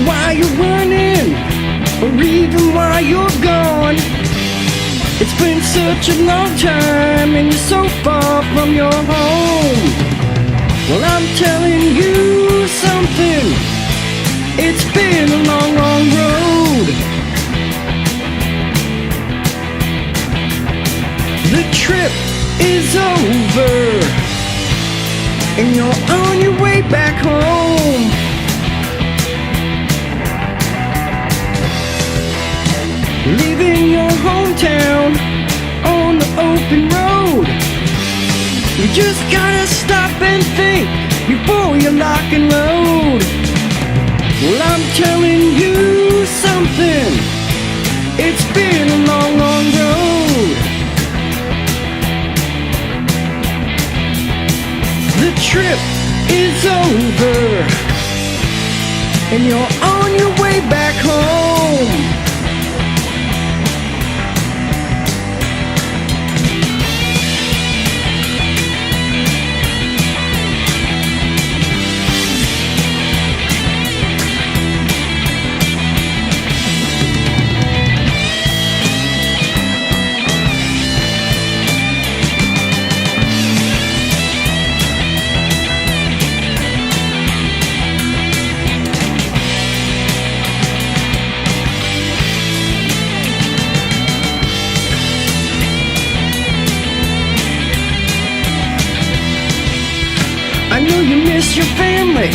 Why you're running, or even why you're gone. It's been such a long time, and you're so far from your home. Well, I'm telling you something, it's been a long, long road. The trip is over, and you're on your way back home. Leaving your hometown on the open road. You just gotta stop and think before you lock and load. Well, I'm telling you something, it's been a long, long road. The trip is over, and you're on your way back home. I know you miss your family,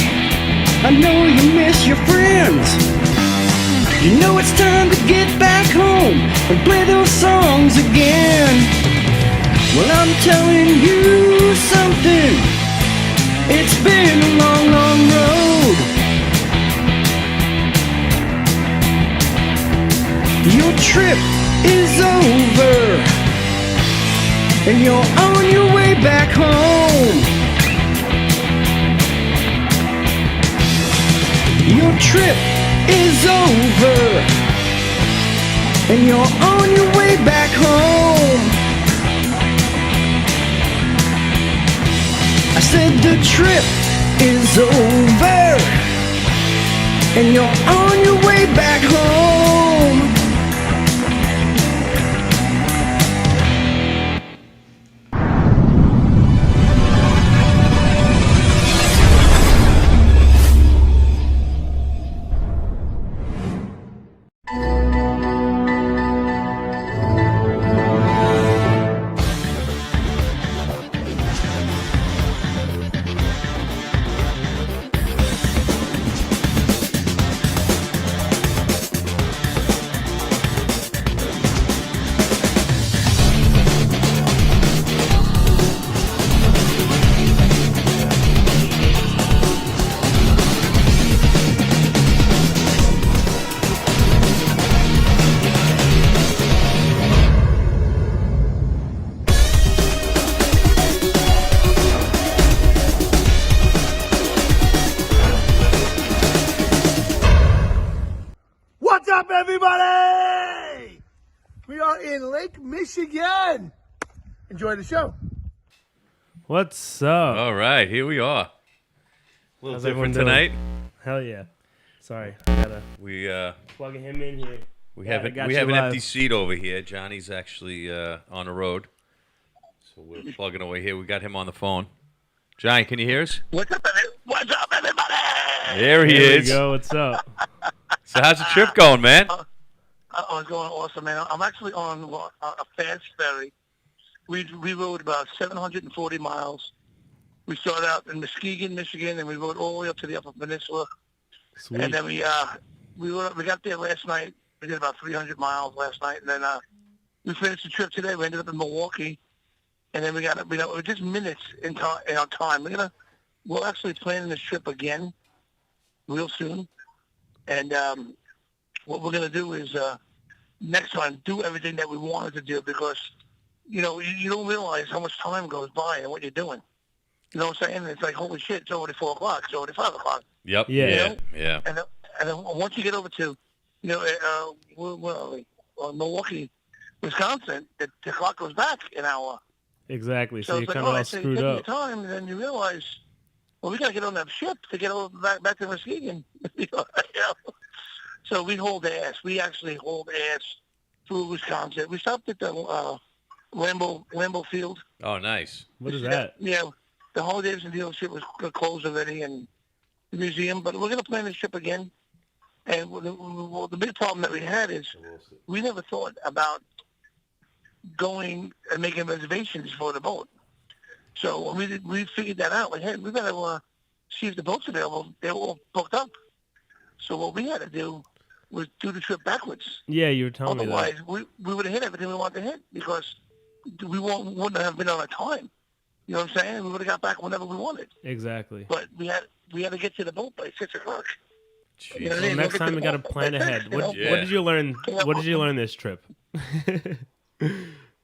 I know you miss your friends. You know it's time to get back home and play those songs again. Well, I'm telling you something, it's been a long, long road. Your trip is over, and you're on your way back home. Your trip is over, and you're on your way back home. I said the trip is over, and you're on your way back home. Everybody! We are in Lake Michigan. Enjoy the show. What's up? All right, here we are. A little How's different everyone doing? tonight. Hell yeah. Sorry, I gotta We plugging him in here. we Yeah, have I an, got we you have an live. empty seat over here. Johnny's actually on the road, so we're plugging away here. We got him on the phone. Johnny, can you hear us? What's up, everybody? There he There is. we go. What's up? So how's the trip going, man? It's going awesome, man. I'm actually on a fast ferry. We rode about 740 miles. We started out in Muskegon, Michigan, and we rode all the way up to the Upper Peninsula. Sweet. And then we got there last night. We did about 300 miles last night, and then we finished the trip today. We ended up in Milwaukee, and then we're just minutes in our time. We're actually planning this trip again real soon, and what we're gonna do is next time do everything that we wanted to do, because you don't realize how much time goes by and what you're doing. You know what I'm saying? It's like, holy shit, it's already 4 o'clock. It's already 5 o'clock. Yep. Yeah. Yeah. Yeah. And then once you get over to, where are we? Milwaukee, Wisconsin, the clock goes back an hour. Exactly. So you're it's kind like, of all so screwed you take up. your time, and then you realize, well, we got to get on that ship to get over back to Muskegon. So we hold ass. We actually hold ass through Wisconsin. We stopped at the Lambeau Field. Oh, nice. What is that? Yeah, the Harley Davidson dealership was closed already, and the museum. But we're going to plan this trip again. And the big problem that we had is we never thought about going and making reservations for the boat. So we figured that out. Like, hey, we better see if the boat's available. They were all booked up. So what we had to do was do the trip backwards. Yeah, you were telling me that. Otherwise, we would have hit everything we wanted to hit because we wouldn't have been on a time. You know what I'm saying? We would have got back whenever we wanted. Exactly. But we had to get to the boat by 6 o'clock. Jeez. You know what I Well, mean? next We'll get time to we the got to boat plan by ahead. 6, What Yeah. did you learn? What did you learn this trip?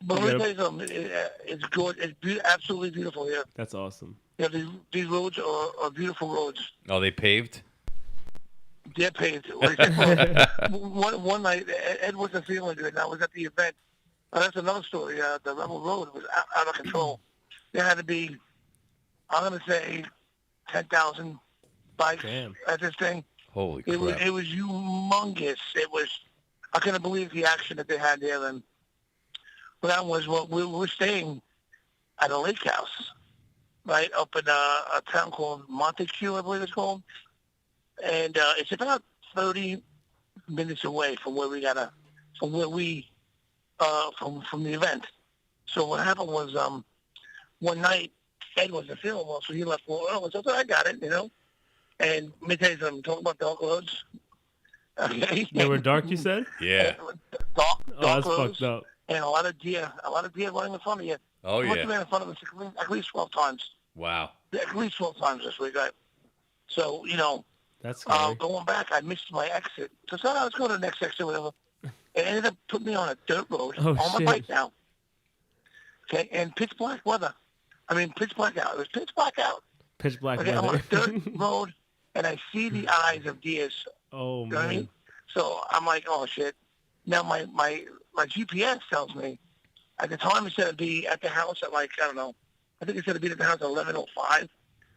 But let me tell you something. It's good. It's absolutely beautiful here. That's awesome. Yeah, these roads are beautiful roads. Oh, they paved? They're paved. one night, Ed wasn't feeling good, and I was at the event. That's another story. The Rebel Road was out of control. There had to be, I'm going to say, 10,000 bikes Damn. at this thing. Holy It crap. was humongous. I couldn't believe the action that they had there. And what happened was, we were staying at a lake house, right, up in a town called Montecue, I believe it's called. And it's about 30 minutes away from where from the event. So what happened was, one night, Ed wasn't feeling well, so he left a little early. So I said, I got it, And let me tell you something, talking about dark roads. Okay. They were dark, you said? Yeah. Dark Oh, that's roads. fucked up. And a lot of deer running in front of you. Oh, I must yeah. have ran in front of us at least 12 times. Wow. At least 12 times this week, right? So, That's scary. going back, I missed my exit. So I was going to the next exit, whatever. It ended up putting me on a dirt road Oh, on my shit. bike now. Okay, and pitch black weather. Pitch black out. It was pitch black out. Pitch black Okay, I'm on weather. a dirt road, and I see the eyes of deers. Oh, You know what I man. mean? So I'm like, oh, shit. Now my GPS tells me, at the time it said it'd be at the house at I don't know. I think it said it'd be at the house at 11:05.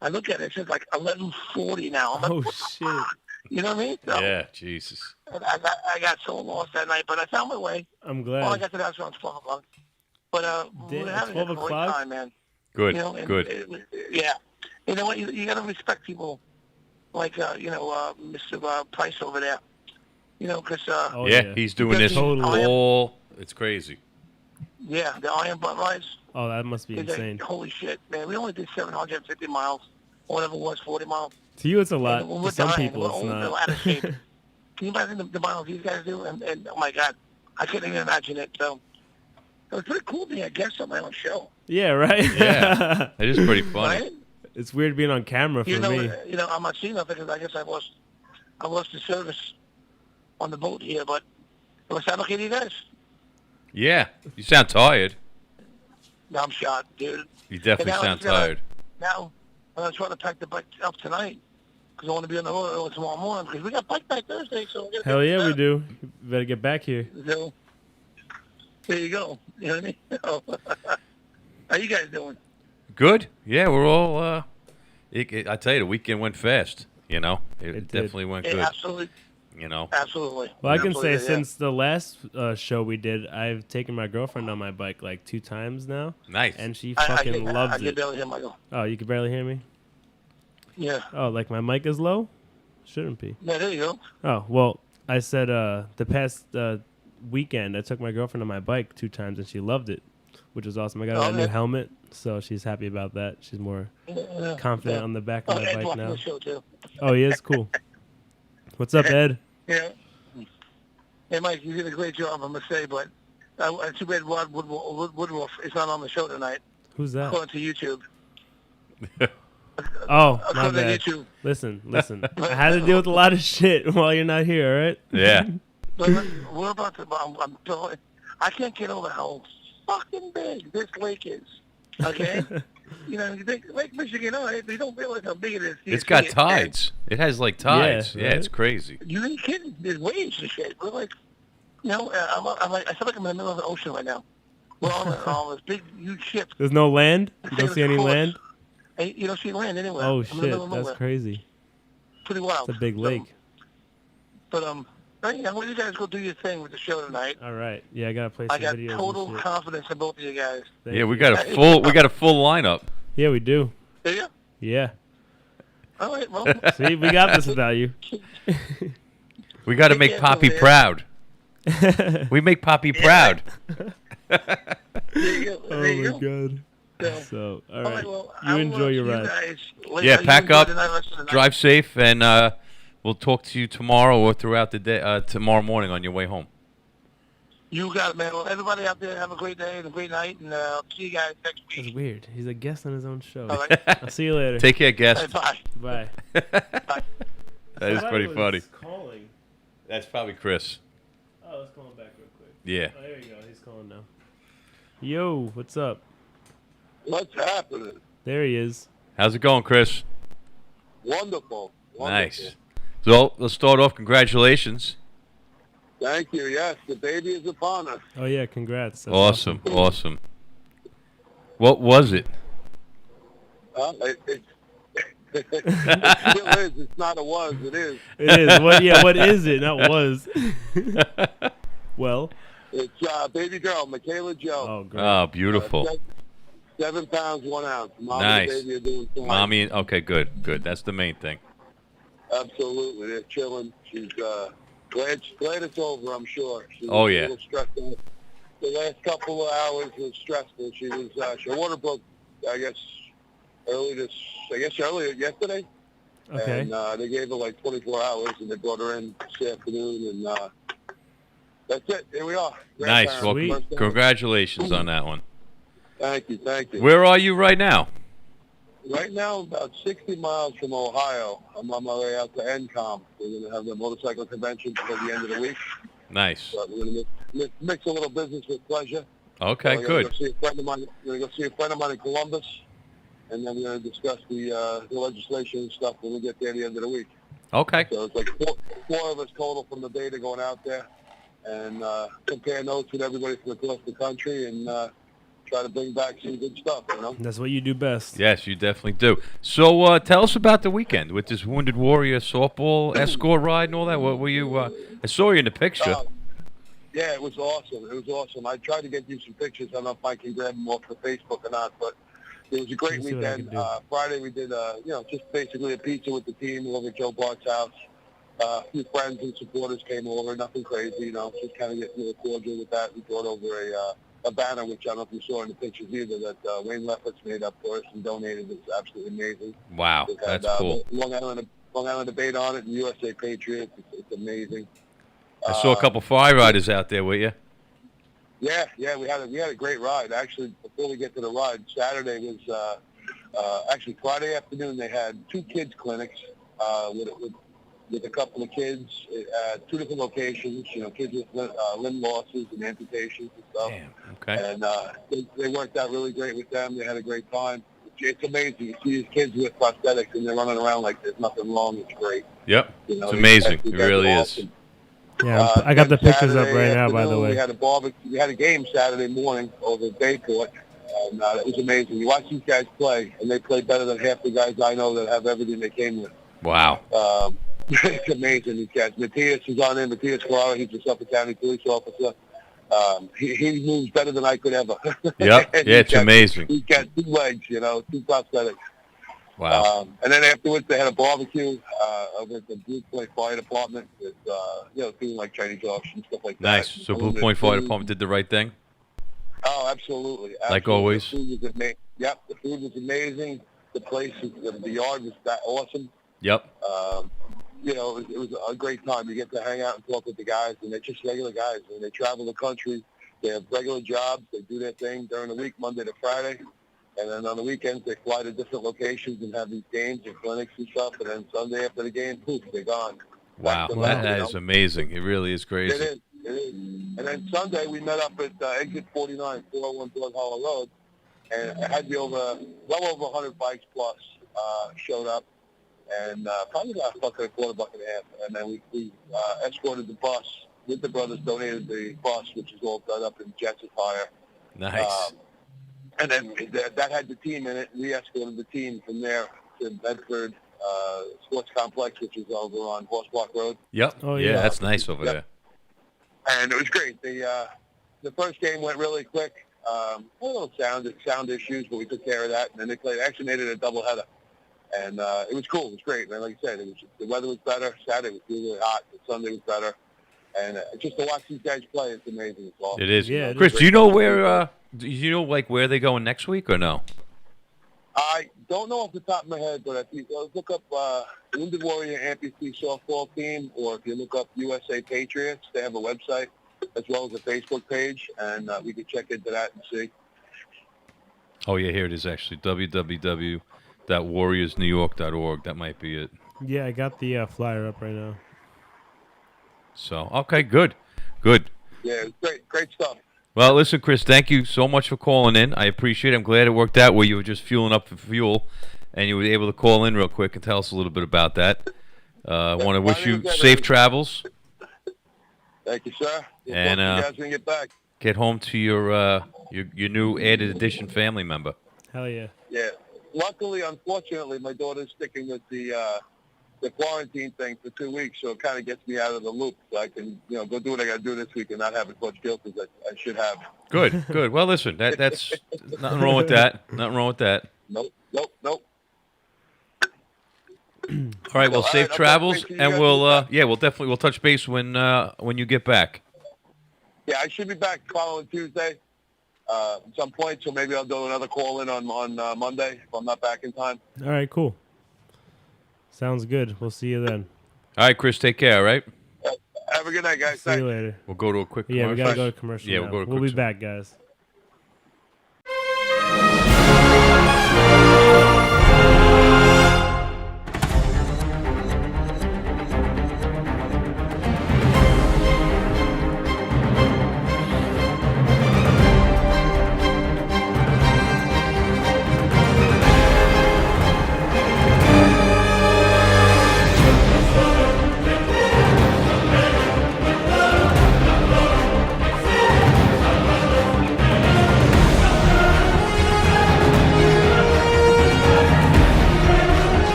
I look at it, it says 11:40 now. I'm like, Oh, what the shit. fuck? You know what I mean? So Yeah, Jesus. I got so lost that night, but I found my way. I'm Well, I glad. got to the house around 12 o'clock. But we were Damn, having 12 a great o'clock? time, man. Good. And Good. yeah. You know what? You got to respect people like, Mr. Price over there. Because, Oh, yeah, he's doing this Totally. all. It's crazy. yeah, the Iron Butt Rides. Oh, that must be It's like, insane. holy shit, man. We only did 750 miles, or whatever it was, 40 miles. To you, it's a lot. And we're To some dying. people, We're it's old, we're not. out of shape. Can you imagine the miles these guys do? And oh, my God, I couldn't even imagine it. So it was pretty cool being a guest on my own show. Yeah, right? Yeah. It is pretty funny. Right? It's weird being on camera for me. I'm not seeing nothing because I guess I lost the service on the boat here, but it was sound okay to you guys? Yeah. You sound tired. No, I'm shot, dude. You definitely And now sound it's gonna- tired. Now, I'm going to try to pack the bike up tonight because I want to be on the road early tomorrow morning because we got Bike Night Thursday, so we're going to Hell yeah, we do. You better get back here. So, there you go. You know what I mean? How you guys doing? Good. Yeah, we're all. I tell you, the weekend went fast. It did. definitely went good. Absolutely. Well, Absolutely. I can say Absolutely, yeah. since the last show we did, I've taken my girlfriend on my bike like 2 times now, Nice. and she I fucking can loves it. barely hear Michael. Oh, you can barely hear me? Yeah. Oh, like my mic is low? Shouldn't be. Yeah, there you go. Oh, well, I said the past weekend, I took my girlfriend on my bike 2 times, and she loved it, which was awesome. I got her a new Okay. helmet, so she's happy about that. She's more confident on the back of my Ed's bike watching now. the show, too. Oh, he is? Cool. What's up, Ed? Yeah. Hey, Mike, you did a great job, I must say, but too bad Rod Woodruff is not on the show tonight, Who's that? according to YouTube. Oh, my According bad. to YouTube. Listen. I had to deal with a lot of shit while you're not here, all right? Yeah. But we're about to. I can't get over how fucking big this lake is. Okay? You think Lake Michigan, you don't realize how big it is. It's got tides. It has like tides. Yeah, Yeah, right? it's crazy. You ain't kidding. There's waves and shit. We're like, I'm like, I feel like I'm in the middle of the ocean right now. We're on this big, huge ship. There's no land? You don't see any land? And you don't see land anywhere. Oh, I'm in the middle shit. of That's nowhere. crazy. Pretty wild. It's a big lake. But yeah, well, you guys go do your thing with the show tonight. All right. Yeah, I got to play some I got videos total and shit. confidence in both of you guys. Thank Yeah, we you. got a full lineup. Yeah, we do. Do you? Yeah. All right, well. See, we got this without you. We got to make Yeah, Poppy man. proud. We make Poppy proud. There you go. Oh, There you my go. God. So, So, all all right. right, well, You enjoy your ride. Yeah, pack up, drive safe, and we'll talk to you tomorrow or throughout the day, tomorrow morning on your way home. You got it, man. Well, everybody out there, have a great day and a great night, and I'll see you guys next That's week. weird. He's a guest on his own show. All right. I'll see you later. Take care, All guest. right, bye. Bye. Bye. That is pretty funny. Calling. That's probably Chris. Oh, let's call him back real quick. Yeah. Oh, there you go. He's calling now. Yo, what's up? What's happening? There he is. How's it going, Chris? Wonderful. Nice. So let's start off. Congratulations. Thank you. Yes, the baby is upon us. Oh, yeah, congrats. That's Awesome. Awesome. What was it? It still is. It's not a was. It is. It is. What is it? Not was. Well. It's baby girl, Michaela Joe. Oh, great. Oh, beautiful. 7 pounds, 1 ounce. Mom Nice. and baby are doing fine. Mommy. Okay, good. Good. That's the main thing. Absolutely. They're chilling. She's glad it's over, I'm sure. She was Oh, a yeah. little stressed out. The last couple of hours was stressful. She was her water broke, I guess earlier yesterday. Okay. And they gave her like 24 hours, and they brought her in this afternoon, and that's it. Here we are. Nice. Well, Sweet. First time. congratulations on that one. Thank you. Thank you. Where are you right now? Right now, about 60 miles from Ohio. I'm on my way out to NCOM. We're going to have the motorcycle convention for the end of the week. Nice. But we're going to mix a little business with pleasure. Okay, So good. Go see a friend of mine. We're going to go see a friend of mine in Columbus, and then we're going to discuss the legislation and stuff when we get there at the end of the week. Okay. So it's like four of us total from the beta going out there, and compare notes with everybody from across the country, and try to bring back some good stuff, That's what you do best. Yes, you definitely do. So tell us about the weekend with this Wounded Warrior softball escort ride and all that. What were you? I saw you in the picture. Yeah, it was awesome. It was awesome. I tried to get you some pictures. I don't know if I can grab them off the Facebook or not, but it was a great Let me see what I weekend. can do. Friday we did, just basically a pizza with the team over at Joe Bart's house. A few friends and supporters came over. Nothing crazy, just kind of getting a little cordial with that. We brought over a banner, which I don't know if you saw in the pictures either, that Wayne Lefferts made up for us and donated. It's absolutely amazing. Wow, It had, that's cool. Long Island debate on it, and USA Patriots. It's amazing. I saw a couple fire riders out there with you. Yeah, we had a great ride. Actually, before we get to the ride, Saturday was actually Friday afternoon. They had 2 kids clinics with a couple of kids at 2 different locations. Kids with limb losses and amputations and stuff. Damn. Okay. And they worked out really great with them. They had a great time. It's amazing. You see these kids with prosthetics and they're running around like there's nothing wrong. It's great. Yep. It's amazing. It really is. Yeah, I got the Then pictures up Saturday right now, by the afternoon, way. We had a barbecue. We had a game Saturday morning over at Bayport, and it was amazing. You watch these guys play, and they play better than half the guys I know that have everything they came with. Wow. It's amazing, these guys. Matthias is on there. Matthias Clara, he's a Suffolk County police officer. He moves better than I could ever. Yep. Yeah, it's amazing. He's got 2 legs, 2 prosthetics. Wow. And then afterwards, they had a barbecue over at the Blue Point Fire Department with, doing like Chinese auction, stuff like that. Nice. So Blue Point Fire Department did the right thing? Oh, absolutely. Like always? The food was amazing. Yep, the food was amazing. The place, the yard was that awesome. Yep. It was a great time. You get to hang out and talk with the guys, and they're just regular guys. I mean, they travel the country. They have regular jobs. They do their thing during the week, Monday to Friday. And then on the weekends, they fly to different locations and have these games and clinics and stuff. And then Sunday after the game, poof, they're gone. Wow. Back to That life, is amazing. It really is crazy. It It is. And then Sunday we met up at exit 49, 401 Blood Hollow Road, and it had well over 100 bikes plus showed up, and probably about a bucket, a quarter bucket and a half. And then we escorted the bus. With the brothers donated the bus, which is all done up in jets attire. Nice. And then that had the team in it. We escorted the team from there to Bedford Sports Complex, which is over on Horse Park Road. Yep. Oh, yeah, yeah. that's nice over there. And it was great. The first game went really quick. A little sound issues, but we took care of that. And then they actually made it a doubleheader. And it was cool. It was great. And like I said, the weather was better. Saturday was really hot. But Sunday was better. And just to watch these guys play, it's amazing. It's awesome. It is. Yeah, Chris, do you know where? Do you know where they're going next week or no? I don't know off the top of my head, but if you look up Wounded Warrior Amputee softball team, or if you look up USA Patriots, they have a website as well as a Facebook page, and we can check into that and see. Oh yeah, here it is actually. www.warriorsnewyork.org. That might be it. Yeah, I got the flyer up right now. So okay, good. Yeah, it's great stuff. Well, listen, Chris, thank you so much for calling in. I appreciate it. I'm glad it worked out where you were just fueling up for fuel, and you were able to call in real quick and tell us a little bit about that. I want to wish you safe travels. Thank you, sir. And you guys when you get back. Get home to your new added edition family member. Hell yeah. Yeah. Luckily, unfortunately, my daughter's sticking with the quarantine thing for 2 weeks, so it kind of gets me out of the loop. So I can, go do what I got to do this week and not have as much guilt as I should have. Good. Well, listen, that's nothing wrong with that. Nothing wrong with that. Nope. All right. Well, safe travels, and we'll touch base when you get back. Yeah, I should be back following Tuesday at some point, so maybe I'll do another call in on Monday if I'm not back in time. All right, cool. Sounds good. We'll see you then. All right, Chris, take care, all right? Have a good night, guys. See you later. We'll go to a quick commercial. Yeah, we got to go to commercial. Yeah, now. we'll go to We'll be quick- back, guys.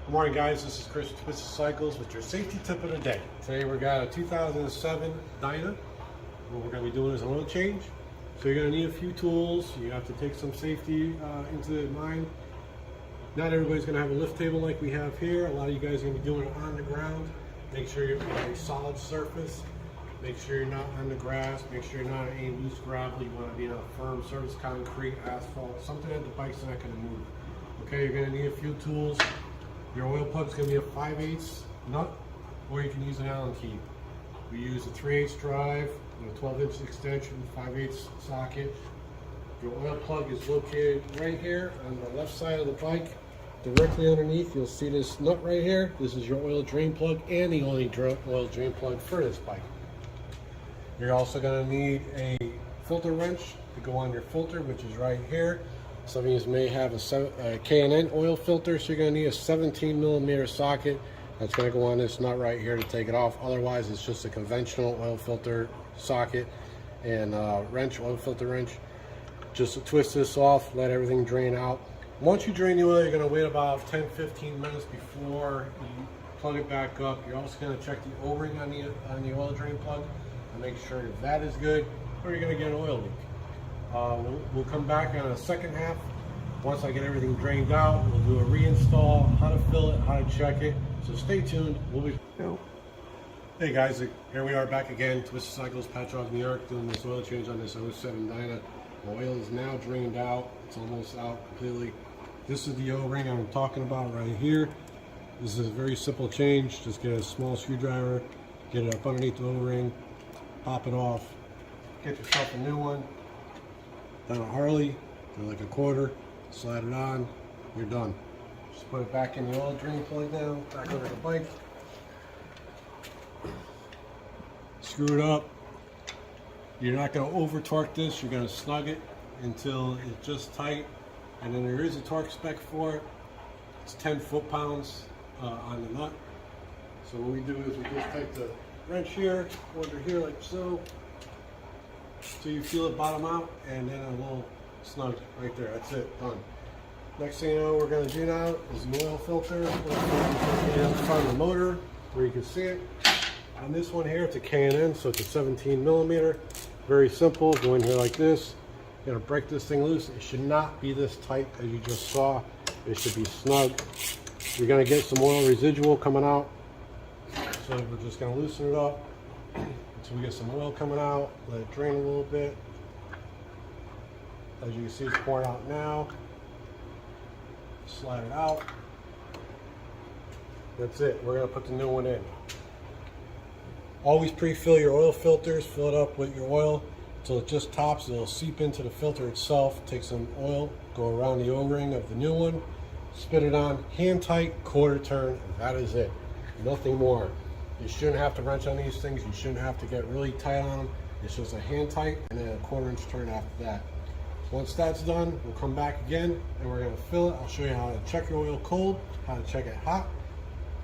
Morning guys, this is Chris Twisted Cycles with your safety tip of the day. Today we got a 2007 Dyna. What we're going to be doing is an oil change. So you're going to need a few tools. You have to take some safety into mind. Not everybody's going to have a lift table like we have here. A lot of you guys are going to be doing it on the ground. Make sure you're on a solid surface. Make sure you're not on the grass. Make sure you're not on any loose gravel. You want to be on a firm surface, concrete, asphalt, something that the bike's not going to move. Okay, you're going to need a few tools. Your oil plug is going to be a 5/8 nut, or you can use an Allen key. We use a 3/8 drive, a 12-inch extension, 5/8 socket. Your oil plug is located right here on the left side of the bike. Directly underneath, you'll see this nut right here. This is your oil drain plug and the only oil drain plug for this bike. You're also going to need a filter wrench to go on your filter, which is right here. Some of you may have a K&N oil filter, so you're going to need a 17mm socket. That's going to go on this nut right here to take it off. Otherwise, it's just a conventional oil filter socket and wrench, oil filter wrench. Just to twist this off, let everything drain out. Once you drain the oil, you're going to wait about 10-15 minutes before you plug it back up. You're also going to check the O-ring on the oil drain plug and make sure that is good, or you're going to get an oil leak. We'll come back on the second half. Once I get everything drained out, we'll do a reinstall, how to fill it, how to check it. So stay tuned. We'll be. Hey guys, here we are back again. Twisted Cycles, Patriot Tour, New York, doing this oil change on this 07 Dyna. The oil is now drained out. It's almost out completely. This is the O-ring I'm talking about right here. This is a very simple change. Just get a small screwdriver, get it up underneath the O-ring, pop it off, get yourself a new one. Then a Harley, they're like a quarter, slide it on, you're done. Just put it back in the oil drain plug now, back over the bike. Screw it up. You're not going to over torque this, you're going to snug it until it's just tight. And then there is a torque spec for it. It's 10 foot-pounds on the nut. So what we do is we just take the wrench here, under here like so. So you feel it bottom out, and then a little snug right there. That's it, done. Next thing you know, we're going to do now is an oil filter. In front of the motor, where you can see it. On this one here, it's a K&N, so it's a 17 millimeter. Very simple. Go in here like this. You're going to break this thing loose. It should not be this tight as you just saw. It should be snug. You're going to get some oil residual coming out. So we're just going to loosen it up until we get some oil coming out. Let it drain a little bit. As you can see, it's pouring out now. Slide it out. That's it. We're going to put the new one in. Always pre-fill your oil filters. Fill it up with your oil until it just tops. It'll seep into the filter itself. Take some oil, go around the O-ring of the new one, spin it on, hand tight, quarter turn, and that is it. Nothing more. You shouldn't have to wrench on these things. You shouldn't have to get really tight on them. It's just a hand tight and then a quarter inch turn after that. Once that's done, we'll come back again and we're going to fill it. I'll show you how to check your oil cold, how to check it hot,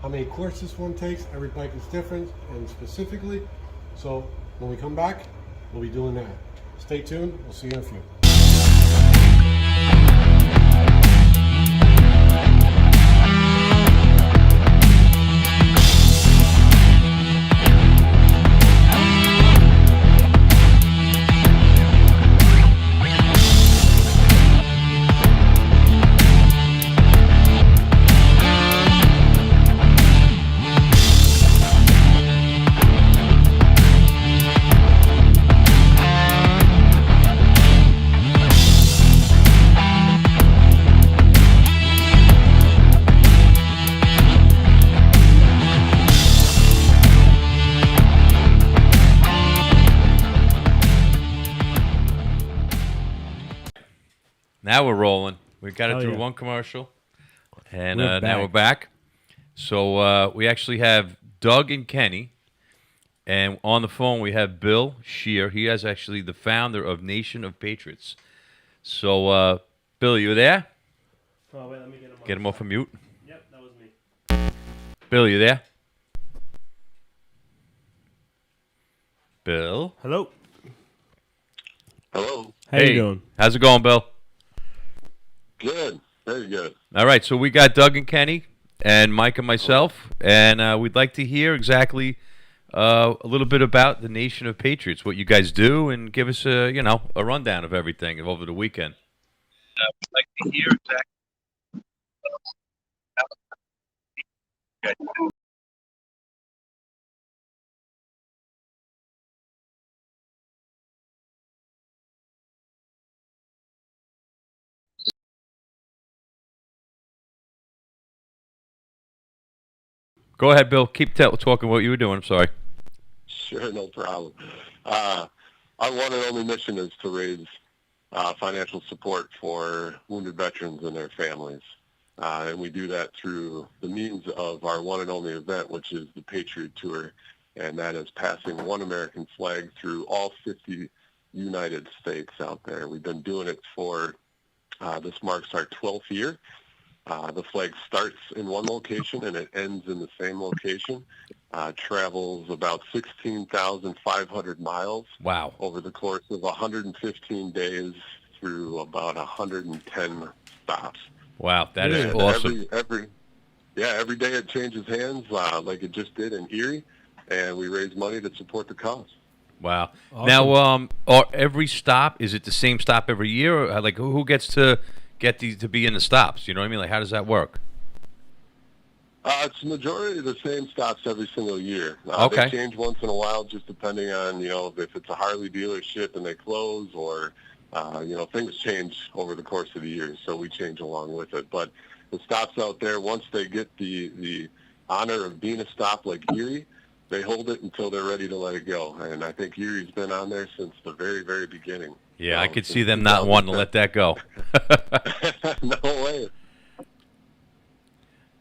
how many quarts this one takes. Every bike is different and specifically. So when we come back, we'll be doing that. Stay tuned. We'll see you in a few. Now we're rolling. We got it Oh, through yeah. one commercial, and We're now we're back. So we actually have Doug and Kenny, and on the phone we have Bill Shear. He is actually the founder of Nation of Patriots. So, Bill, you there? Oh, wait, let me Get him off of mute. Yep, that was me. Bill, you there? Bill? Hello. Hello. How you doing? How's it going, Bill? Good. Very good. All right, so we got Doug and Kenny and Mike and myself, and we'd like to hear exactly a little bit about the Nation of Patriots, what you guys do, and give us a rundown of everything over the weekend. We'd like to hear exactly. Go ahead, Bill. Keep talking what you were doing. I'm sorry. Sure, no problem. Our one and only mission is to raise financial support for wounded veterans and their families. And we do that through the means of our one and only event, which is the Patriot Tour. And that is passing one American flag through all 50 United States out there. We've been doing it for, this marks our 12th year. The flag starts in one location and it ends in the same location. Travels about 16,500 miles. Wow. Over the course of 115 days through about 110 stops. Wow, that is And awesome. every day it changes hands, like it just did in Erie, and we raise money to support the cause. Wow. Awesome. Now, every stop, is it the same stop every year? Or, like, who gets to get these to be in the stops? You know what I mean? Like, how does that work? It's the majority of the same stops every single year. Okay. They change once in a while, just depending on, if it's a Harley dealership and they close, or things change over the course of the years, so we change along with it. But the stops out there, once they get the honor of being a stop like Erie, they hold it until they're ready to let it go. And I think Erie's been on there since the very, very beginning. Yeah, I could see them not wanting to let that go. No way.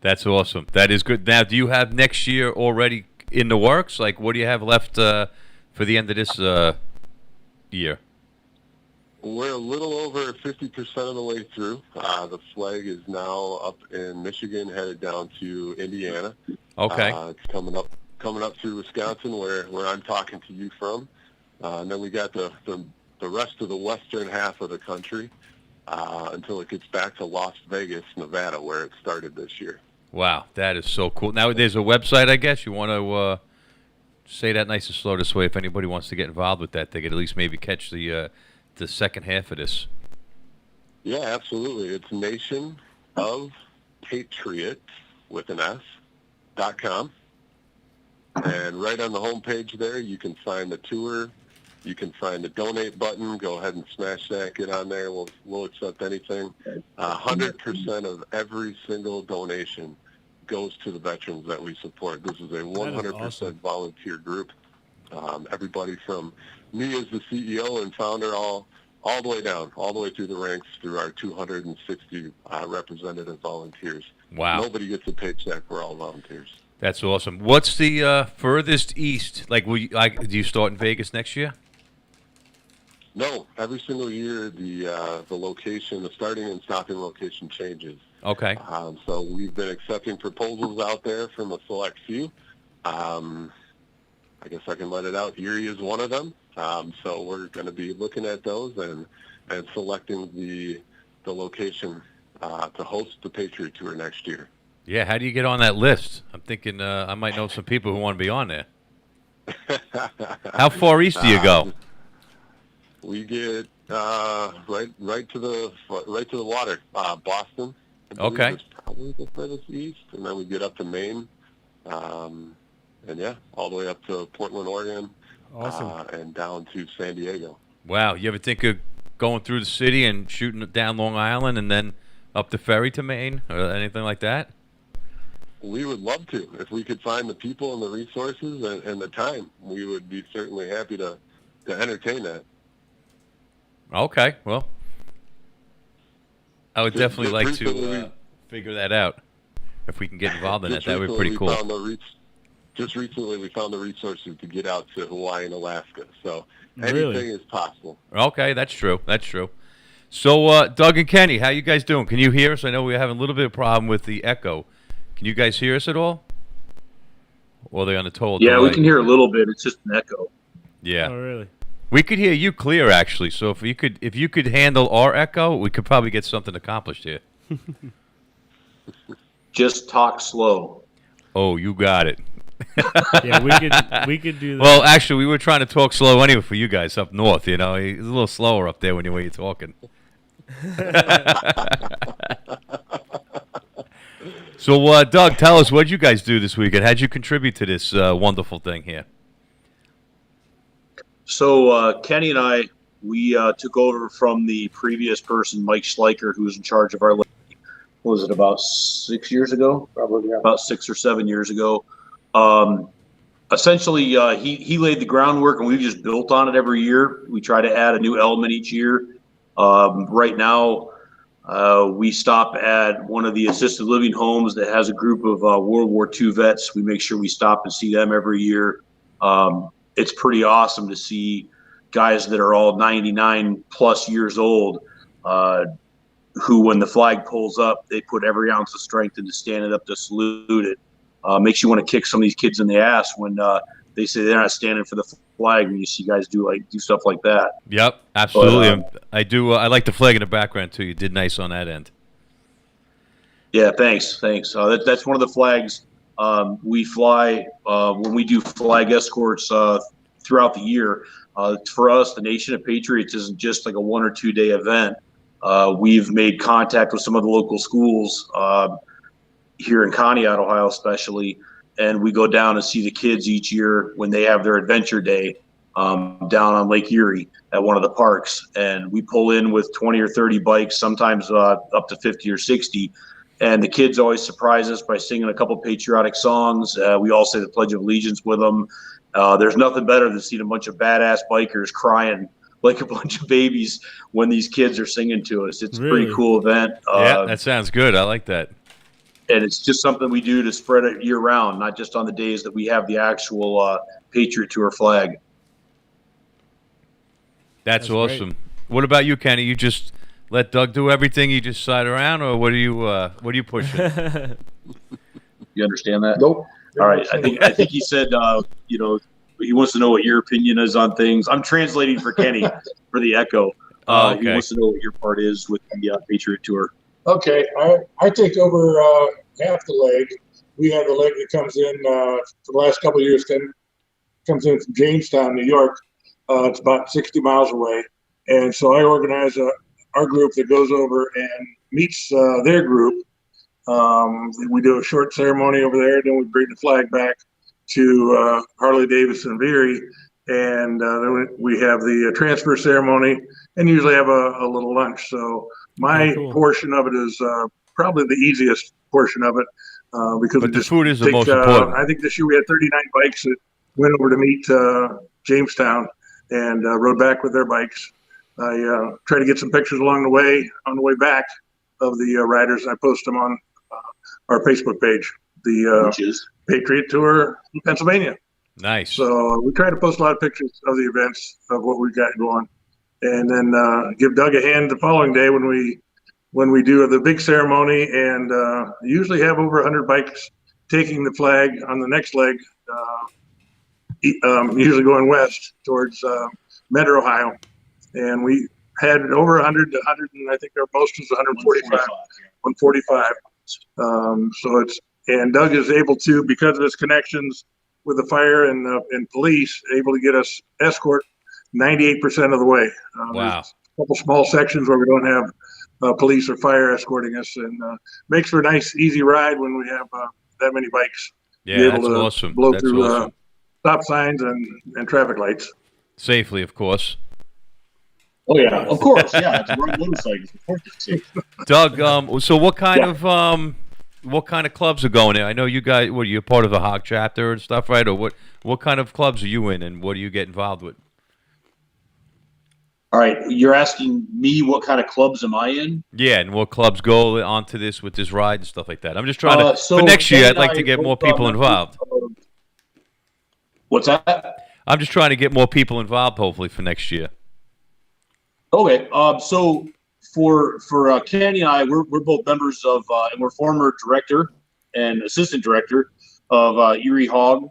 That's awesome. That is good. Now, do you have next year already in the works? Like, what do you have left for the end of this year? We're a little over 50% of the way through. The flag is now up in Michigan, headed down to Indiana. Okay. It's coming up through Wisconsin, where I'm talking to you from. And then we got the rest of the western half of the country until it gets back to Las Vegas, Nevada, where it started this year. Wow, that is so cool. Now, there's a website, I guess. You want to say that nice and slow this way. If anybody wants to get involved with that, they could at least maybe catch the second half of this. Yeah, absolutely. It's Nation of Patriot with an S.com. And right on the homepage there, you can find the tour. You can find the donate button. Go ahead and smash that. Get on there. We'll accept anything. 100% of every single donation goes to the veterans that we support. This is a 100% volunteer group. Everybody from me as the CEO and founder all the way down, all the way through the ranks through our 260 representative volunteers. Wow. Nobody gets a paycheck. We're all volunteers. That's awesome. What's the furthest east? Like, do you start in Vegas next year? No, every single year the location, the starting and stopping location changes. Okay. So we've been accepting proposals out there from a select few. I guess I can let it out. Erie is one of them. So we're going to be looking at those and selecting the location to host the Patriot Tour next year. Yeah, how do you get on that list? I'm thinking I might know some people who want to be on there. How far east do you go? We get right to the water. Boston. Okay. Is probably the furthest east, and then we get up to Maine, and yeah, all the way up to Portland, Oregon, Awesome. And down to San Diego. Wow, you ever think of going through the city and shooting down Long Island and then up the ferry to Maine or anything like that? We would love to. If we could find the people and the resources and the time, we would be certainly happy to entertain that. Okay, well, I would definitely like to figure that out. If we can get involved in that, that would be pretty cool. Just recently, we found the resources to get out to Hawaii and Alaska. So anything is possible. Okay, that's true. That's true. So, Doug and Kenny, how you guys doing? Can you hear us? I know we're having a little bit of problem with the echo. Can you guys hear us at all? Or are they on the total delay? Yeah, we can hear a little bit. It's just an echo. Yeah. Oh, really? We could hear you clear, actually. So if you could handle our echo, we could probably get something accomplished here. Just talk slow. Oh, you got it. Yeah, we could do that. Well, actually, we were trying to talk slow anyway for you guys up north. You know, it's a little slower up there when you're talking. So, Doug, tell us, what did you guys do this weekend? How'd you contribute to this wonderful thing here? So Kenny and I, we took over from the previous person, Mike Schleicher, who was in charge of our league. What was it, about 6 years ago? Probably, yeah. About 6 or 7 years ago. Essentially, he laid the groundwork, and we've just built on it every year. We try to add a new element each year. Right now, we stop at one of the assisted living homes that has a group of World War II vets. We make sure we stop and see them every year. It's pretty awesome to see guys that are all 99 plus years old, who, when the flag pulls up, they put every ounce of strength into standing up to salute it. Makes you want to kick some of these kids in the ass when they say they're not standing for the flag, when you see guys do stuff like that. Yep, absolutely. But, I do. I like the flag in the background too. You did nice on that end. Yeah, thanks. That's one of the flags we fly when we do flag escorts throughout the year. For us, the Nation of Patriots isn't just like a 1 or 2 day event. We've made contact with some of the local schools here in Conneaut, Ohio, especially, and we go down and see the kids each year when they have their adventure day. down on Lake Erie at one of the parks, and we pull in with 20 or 30 bikes, sometimes up to 50 or 60. And the kids always surprise us by singing a couple patriotic songs. We all say the Pledge of Allegiance with them. There's nothing better than seeing a bunch of badass bikers crying like a bunch of babies when these kids are singing to us. It's a pretty cool event. Yeah, that sounds good. I like that. And it's just something we do to spread it year round, not just on the days that we have the actual Patriot Tour flag. That's awesome. Great. What about you, Kenny? You just let Doug do everything? You just side around, or what are you pushing? You understand that? Nope. All right. I think he said he wants to know what your opinion is on things. I'm translating for Kenny for the Echo. Okay. He wants to know what your part is with the Patriot Tour. Okay, I take over half the leg. We have the leg that comes in for the last couple of years. Comes in from Jamestown, New York. It's about 60 miles away, and so I organize our group that goes over and meets their group. We do a short ceremony over there, then we bring the flag back to Harley Davidson Veery, and then we have the transfer ceremony, and usually have a little lunch. So my portion of it is probably the easiest portion of it because the food is the most important. I think this year we had 39 bikes that went over to meet Jamestown and rode back with their bikes. I try to get some pictures along the way on the way back of the riders. I post them on our Facebook page, Which is Patriot Tour in Pennsylvania. Nice. So we try to post a lot of pictures of the events of what we've got going, and then give Doug a hand the following day when we do the big ceremony, and usually have over 100 bikes taking the flag on the next leg, usually going west towards Metro, Ohio, and we had over 100 to 100, and I think our most was 145. 145. And Doug is able to, because of his connections with the fire and police, able to get us escort 98% of the way. Wow. There's a couple small sections where we don't have police or fire escorting us, and makes for a nice, easy ride when we have that many bikes. Yeah, that's awesome. Blow through stop signs and traffic lights. Safely, of course. Oh, yeah, of course. Yeah, it's road motorcycles. Of course it's safe. Doug, so what kind of clubs are going in? I know you guys, you're part of the Hog chapter and stuff, right? Or what kind of clubs are you in, and what do you get involved with? All right, you're asking me what kind of clubs am I in? Yeah, and what clubs go onto this with this ride and stuff like that. I'm just trying to, for next year, I'd like to get more people involved. What's that? I'm just trying to get more people involved, hopefully, for next year. Okay, so for Kenny and I, we're both members of, and we're former director and assistant director of Erie Hog.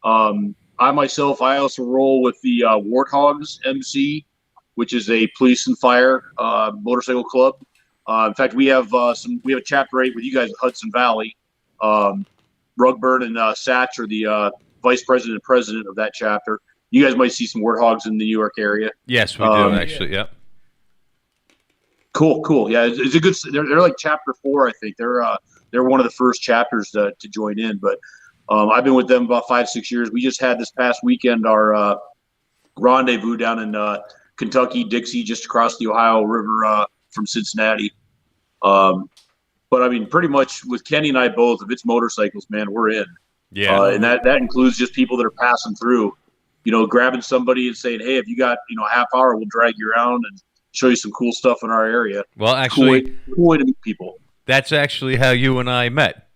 I also roll with the Warthogs Mc, which is a police and fire motorcycle club. In fact, we have a chapter 8 with you guys at Hudson Valley. Rugburn and Satch are the vice president and president of that chapter. You guys might see some Warthogs in the New York area. Yes, we do actually. Yep. Cool. Yeah, it's a good. They're like chapter 4, I think. They're one of the first chapters to join in. But I've been with them about 5-6 years. We just had this past weekend our rendezvous down in Kentucky, Dixie, just across the Ohio River from Cincinnati. But I mean, pretty much with Kenny and I both, if it's motorcycles, man, we're in. Yeah. And that includes just people that are passing through. Grabbing somebody and saying, "Hey, if you got a half hour, we'll drag you around and show you some cool stuff in our area." Well, actually, cool way to meet people. That's actually how you and I met.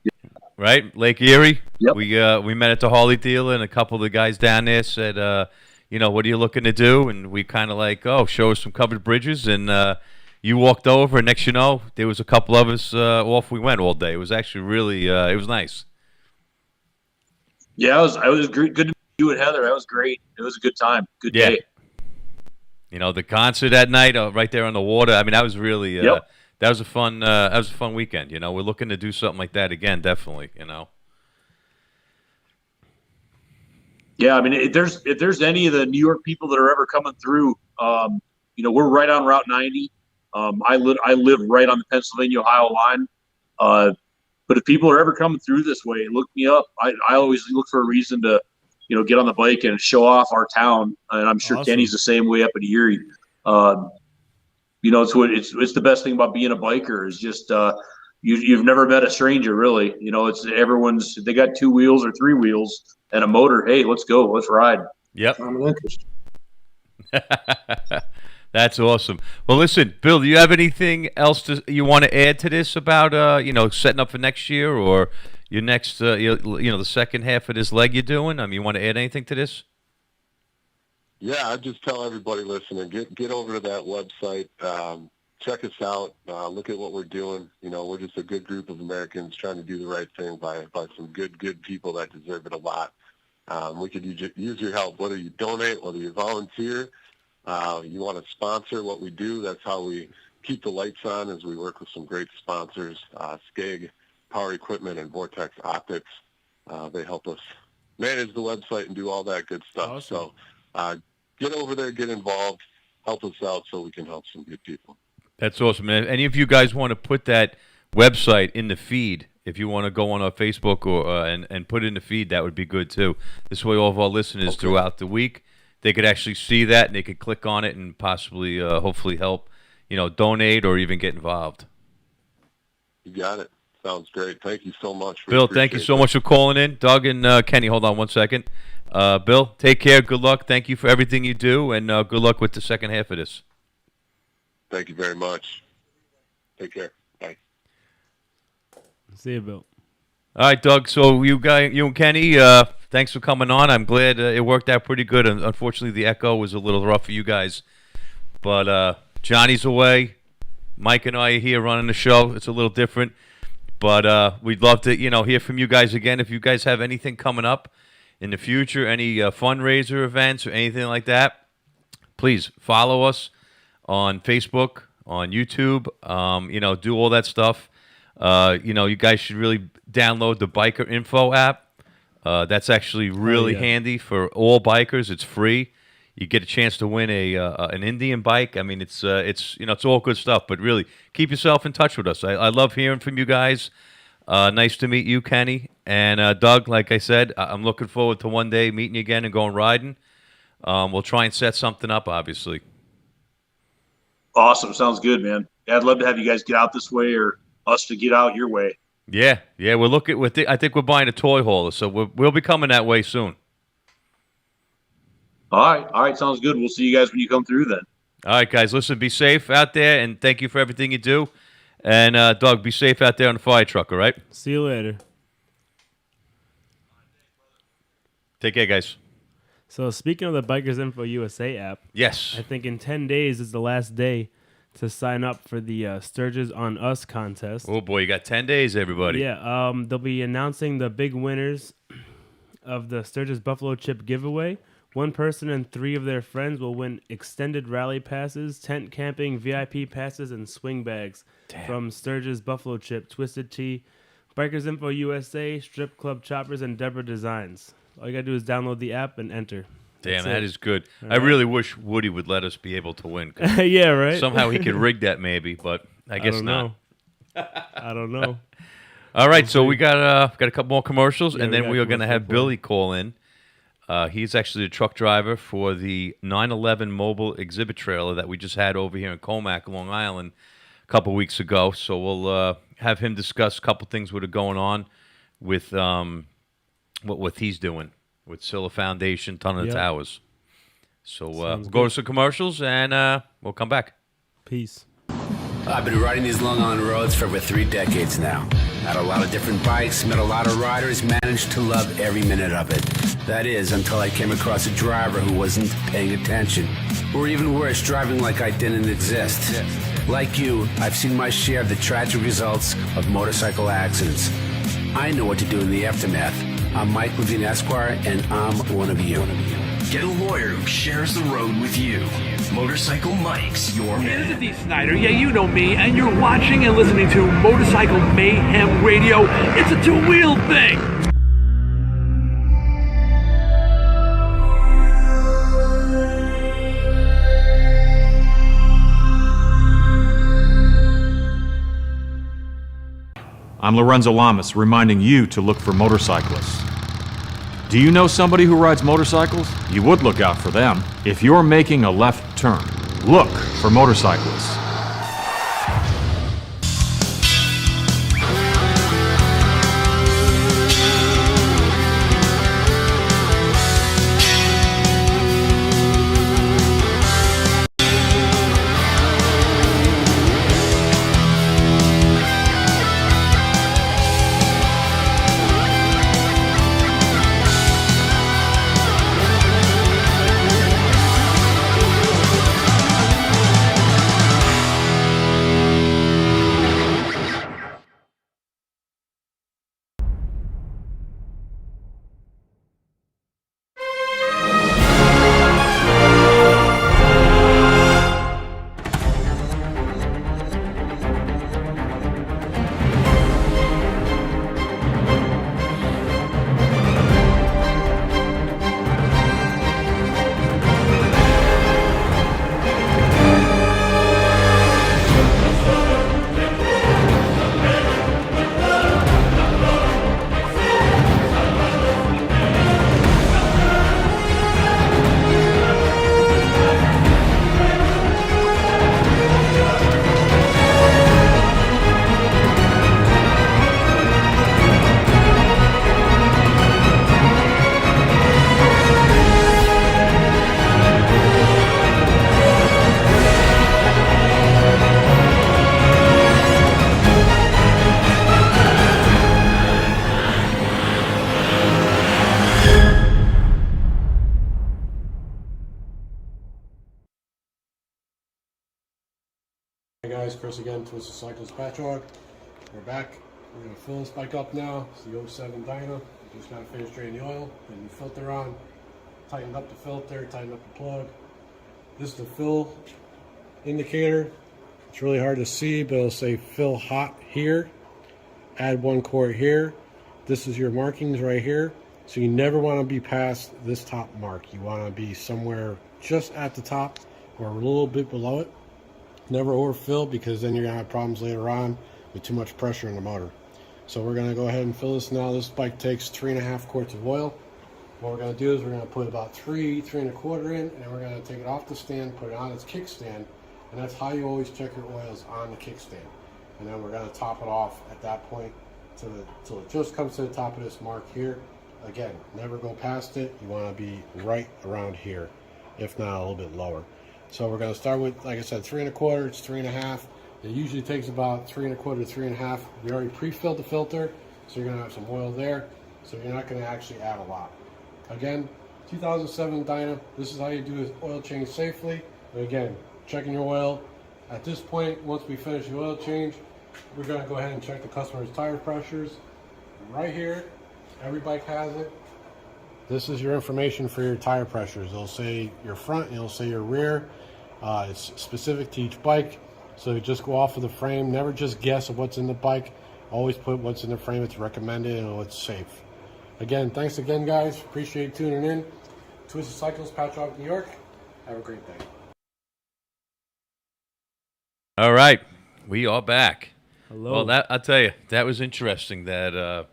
Yep. Right, Lake Erie. Yep. We met at the Harley dealer, and a couple of the guys down there said, "What are you looking to do?" And we kind of like, show us some covered bridges, and you walked over, and next you know, there was a couple of us off we went all day. It was actually really, it was nice. Yeah, it was good to meet you and Heather. That was great. It was a good time. Good day. The concert that night right there on the water. I mean, that was really that was a fun weekend. We're looking to do something like that again, definitely. Yeah, I mean, if there's any of the New York people that are ever coming through, we're right on Route 90. I live right on the Pennsylvania-Ohio line. But if people are ever coming through this way, look me up. I always look for a reason to get on the bike and show off our town. And I'm sure Awesome. Kenny's the same way up in Erie. It's the best thing about being a biker is just you've never met a stranger, really. They got 2 wheels or 3 wheels and a motor. Hey, let's go, let's ride. Yep. Common interest. That's awesome. Well, listen, Bill, do you have anything else you want to add to this about setting up for next year or your next the second half of this leg you're doing? You want to add anything to this? Yeah, I'd just tell everybody listening, get over to that website, check us out, look at what we're doing. We're just a good group of Americans trying to do the right thing by some good people that deserve it a lot. We could use your help, whether you donate, whether you volunteer, you want to sponsor what we do. That's how we keep the lights on, as we work with some great sponsors, Skeg, Power Equipment, and Vortex Optics. They help us manage the website and do all that good stuff. Awesome. So get over there, get involved, help us out so we can help some good people. That's awesome. And if any of you guys want to put that website in the feed, if you want to go on our Facebook or and put it in the feed, that would be good too. This way, all of our listeners throughout the week, they could actually see that and they could click on it and possibly, hopefully, help, donate or even get involved. You got it. Sounds great. Thank you so much. Bill, thank you so much for calling in. Doug and Kenny, hold on one second. Bill, take care. Good luck. Thank you for everything you do, and good luck with the second half of this. Thank you very much. Take care. Bye. See you, Bill. All right, Doug. So you and Kenny, thanks for coming on. I'm glad it worked out pretty good. Unfortunately, the echo was a little rough for you guys. But Johnny's away. Mike and I are here running the show. It's a little different. But we'd love to, hear from you guys again. If you guys have anything coming up in the future, any fundraiser events or anything like that, please follow us on Facebook, on YouTube. Do all that stuff. You guys should really download the Biker Info app. That's actually really handy for all bikers. It's free. You get a chance to win an Indian bike. It's all good stuff. But really, keep yourself in touch with us. I love hearing from you guys. Nice to meet you, Kenny. And Doug, like I said, I'm looking forward to one day meeting you again and going riding. We'll try and set something up, obviously. Awesome. Sounds good, man. Yeah, I'd love to have you guys get out this way or us to get out your way. Yeah. We're looking. I think we're buying a toy hauler, so we'll be coming that way soon. All right. Sounds good. We'll see you guys when you come through then. All right, guys. Listen, be safe out there, and thank you for everything you do. And Doug, be safe out there on the fire truck. All right. See you later. Take care, guys. So speaking of the Bikers Info USA app, Yes. I think in 10 days is the last day to sign up for the Sturgis on Us contest. Oh boy, you got 10 days, everybody. Yeah, they'll be announcing the big winners of the Sturgis Buffalo Chip giveaway. One person and 3 of their friends will win extended rally passes, tent camping, VIP passes, and swing bags from Sturgis Buffalo Chip, Twisted Tea, Bikers Info USA, Strip Club Choppers, and Deborah Designs. All you gotta do is download the app and enter. Damn, that is good. I really wish Woody would let us be able to win. Yeah, right? Somehow he could rig that maybe, but I guess not. I don't know. All right, so we got a couple more commercials, and we then got we are going to have commercial Billy call in. He's actually the truck driver for the 9/11 mobile exhibit trailer that we just had over here in Comac, Long Island, a couple weeks ago. So we'll have him discuss a couple things that are going on with what he's doing with Silla Foundation, Ton of the Towers. So we'll go to some commercials, and we'll come back. Peace. I've been riding these Long Island roads for over 3 decades now. Had a lot of different bikes, met a lot of riders, managed to love every minute of it. That is, until I came across a driver who wasn't paying attention. Or even worse, driving like I didn't exist. Like you, I've seen my share of the tragic results of motorcycle accidents. I know what to do in the aftermath. I'm Mike Levine Esquire, and I'm one of you. Get a lawyer who shares the road with you. Motorcycle Mike's your man. This is D. Snyder. Yeah, you know me, and you're watching and listening to Motorcycle Mayhem Radio. It's a two-wheeled thing. I'm Lorenzo Lamas, reminding you to look for motorcyclists. Do you know somebody who rides motorcycles? You would look out for them. If you're making a left turn, look for motorcyclists. Hey guys, Chris again, Twisted Cycles Patriot. We're back. We're going to fill this bike up now. It's the 07 dyno. Just got to finish draining the oil, putting the filter on, tightened up the filter, tightened up the plug. This is the fill indicator. It's really hard to see, but it'll say fill hot here. Add 1 quart here. This is your markings right here. So you never want to be past this top mark. You want to be somewhere just at the top or a little bit below it. Never overfill, because then you're going to have problems later on with too much pressure in the motor. So we're going to go ahead and fill this now. This bike takes 3.5 quarts of oil. What we're going to do is we're going to put about 3.25 in, and then we're going to take it off the stand, put it on its kickstand, and that's how you always check your oils, on the kickstand. And then we're going to top it off at that point till it just comes to the top of this mark here. Again, never go past it. You want to be right around here, if not a little bit lower. So we're going to start with, like I said, 3.25. It's 3.5. It usually takes about 3.25 to 3.5. We already pre-filled the filter, so you're going to have some oil there. So you're not going to actually add a lot. Again, 2007 dyno. This is how you do an oil change safely. But again, checking your oil. At this point, once we finish the oil change, we're going to go ahead and check the customer's tire pressures. Right here, every bike has it. This is your information for your tire pressures. It'll say your front, and it'll say your rear. It's specific to each bike, so you just go off of the frame. Never just guess of what's in the bike. Always put what's in the frame. It's recommended and what's safe. Again, thanks again, guys. Appreciate tuning in. Twisted Cycles, Patriot, New York. Have a great day. All right, we are back. Hello. Well, I'll tell you, that was interesting. That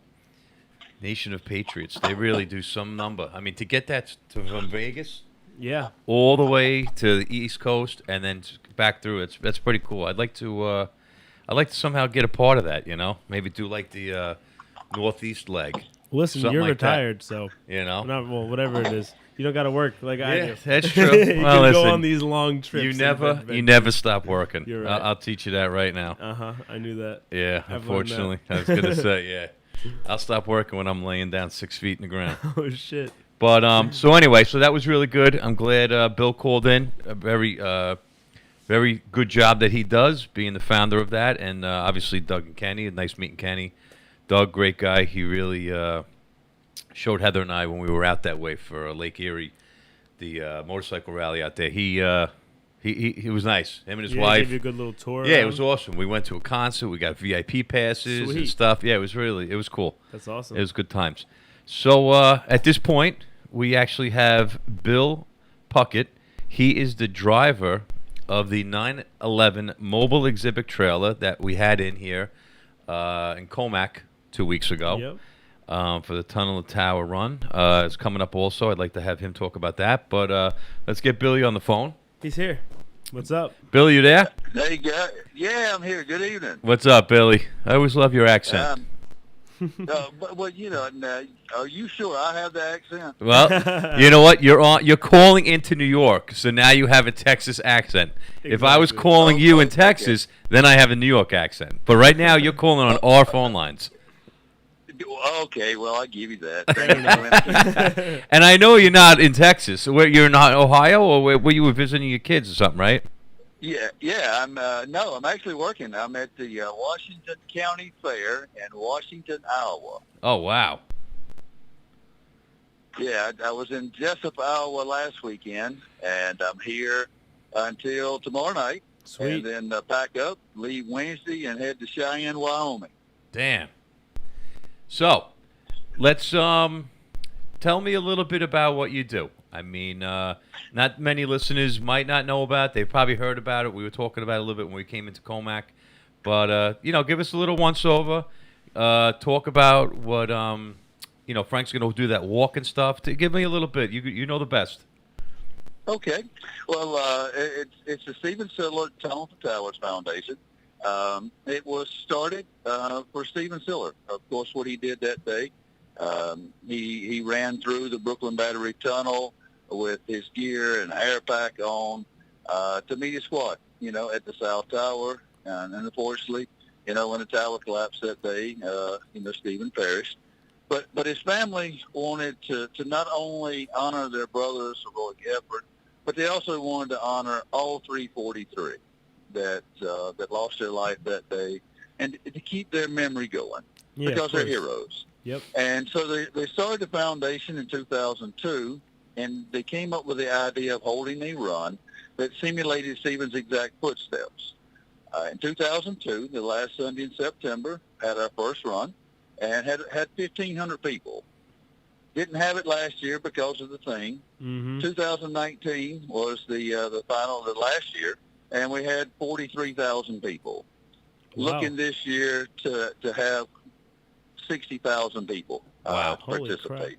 Nation of Patriots, they really do some number. I mean, to get that from Vegas, yeah, all the way to the East Coast and then back through, that's pretty cool. I'd like to somehow get a part of that. You know, maybe do like the Northeast leg. Listen, Something you're like retired, that. so you know, well, whatever it is, you don't got to work like I do. That's true. You well, can listen, go on these long trips. You never stop working. You're right. I'll teach you that right now. I knew that. Yeah, unfortunately, I was gonna say yeah. I'll stop working when I'm laying down 6 feet in the ground. Oh shit! But so anyway, so that was really good. I'm glad Bill called in. A very good job that he does, being the founder of that, and obviously Doug and Kenny. Nice meeting Kenny. Doug, great guy. He really showed Heather and I when we were out that way for Lake Erie, the motorcycle rally out there. He was nice. Him and his wife. Gave you a good little tour. Yeah, it was awesome. We went to a concert. We got VIP passes and stuff. Yeah, it was cool. That's awesome. It was good times. So at this point, we actually have Bill Puckett. He is the driver of the 911 mobile exhibit trailer that we had in here in Comac 2 weeks ago. for the Tunnel of Tower run. It's coming up also. I'd like to have him talk about that. But let's get Billy on the phone. He's here. What's up? Billy, you there? There you go. Yeah, I'm here. Good evening. What's up, Billy? I always love your accent. But you know, are you sure I have the accent? Well, you know what? You're calling into New York, so now you have a Texas accent. Exactly. If I was calling you in Texas, then I have a New York accent. But right now, you're calling on our phone lines. Okay, well, I'll give you that. And I know you're not in Texas. You're not Ohio, or where you were visiting your kids or something, right? Yeah. I'm actually working. I'm at the Washington County Fair in Washington, Iowa. Oh, wow. Yeah, I was in Jessup, Iowa last weekend, and I'm here until tomorrow night. Sweet. And then pack up, leave Wednesday, and head to Cheyenne, Wyoming. Damn. So, let's tell me a little bit about what you do. I mean, not many listeners might not know about it. They've probably heard about it. We were talking about it a little bit when we came into Comac. But, give us a little once-over. Talk about what, Frank's going to do that walk and stuff. Give me a little bit. You know the best. Okay. Well, it's the Stephen Siller Tunnel to Towers Foundation. It was started for Stephen Siller. Of course, what he did that day, he ran through the Brooklyn Battery Tunnel with his gear and air pack on to meet his squad, at the South Tower. And unfortunately, when the tower collapsed that day, Stephen perished. But his family wanted to not only honor their brother's heroic effort, but they also wanted to honor all 343 that lost their life that day, and to keep their memory going, because they're heroes. Yep. And so they started the foundation in 2002, and they came up with the idea of holding a run that simulated Stephen's exact footsteps. In 2002, the last Sunday in September, had our first run, and had 1,500 people. Didn't have it last year because of the thing. Mm-hmm. 2019 was the final of the last year, and we had 43,000 people. Wow. Looking this year to have 60,000 people participate. Crap.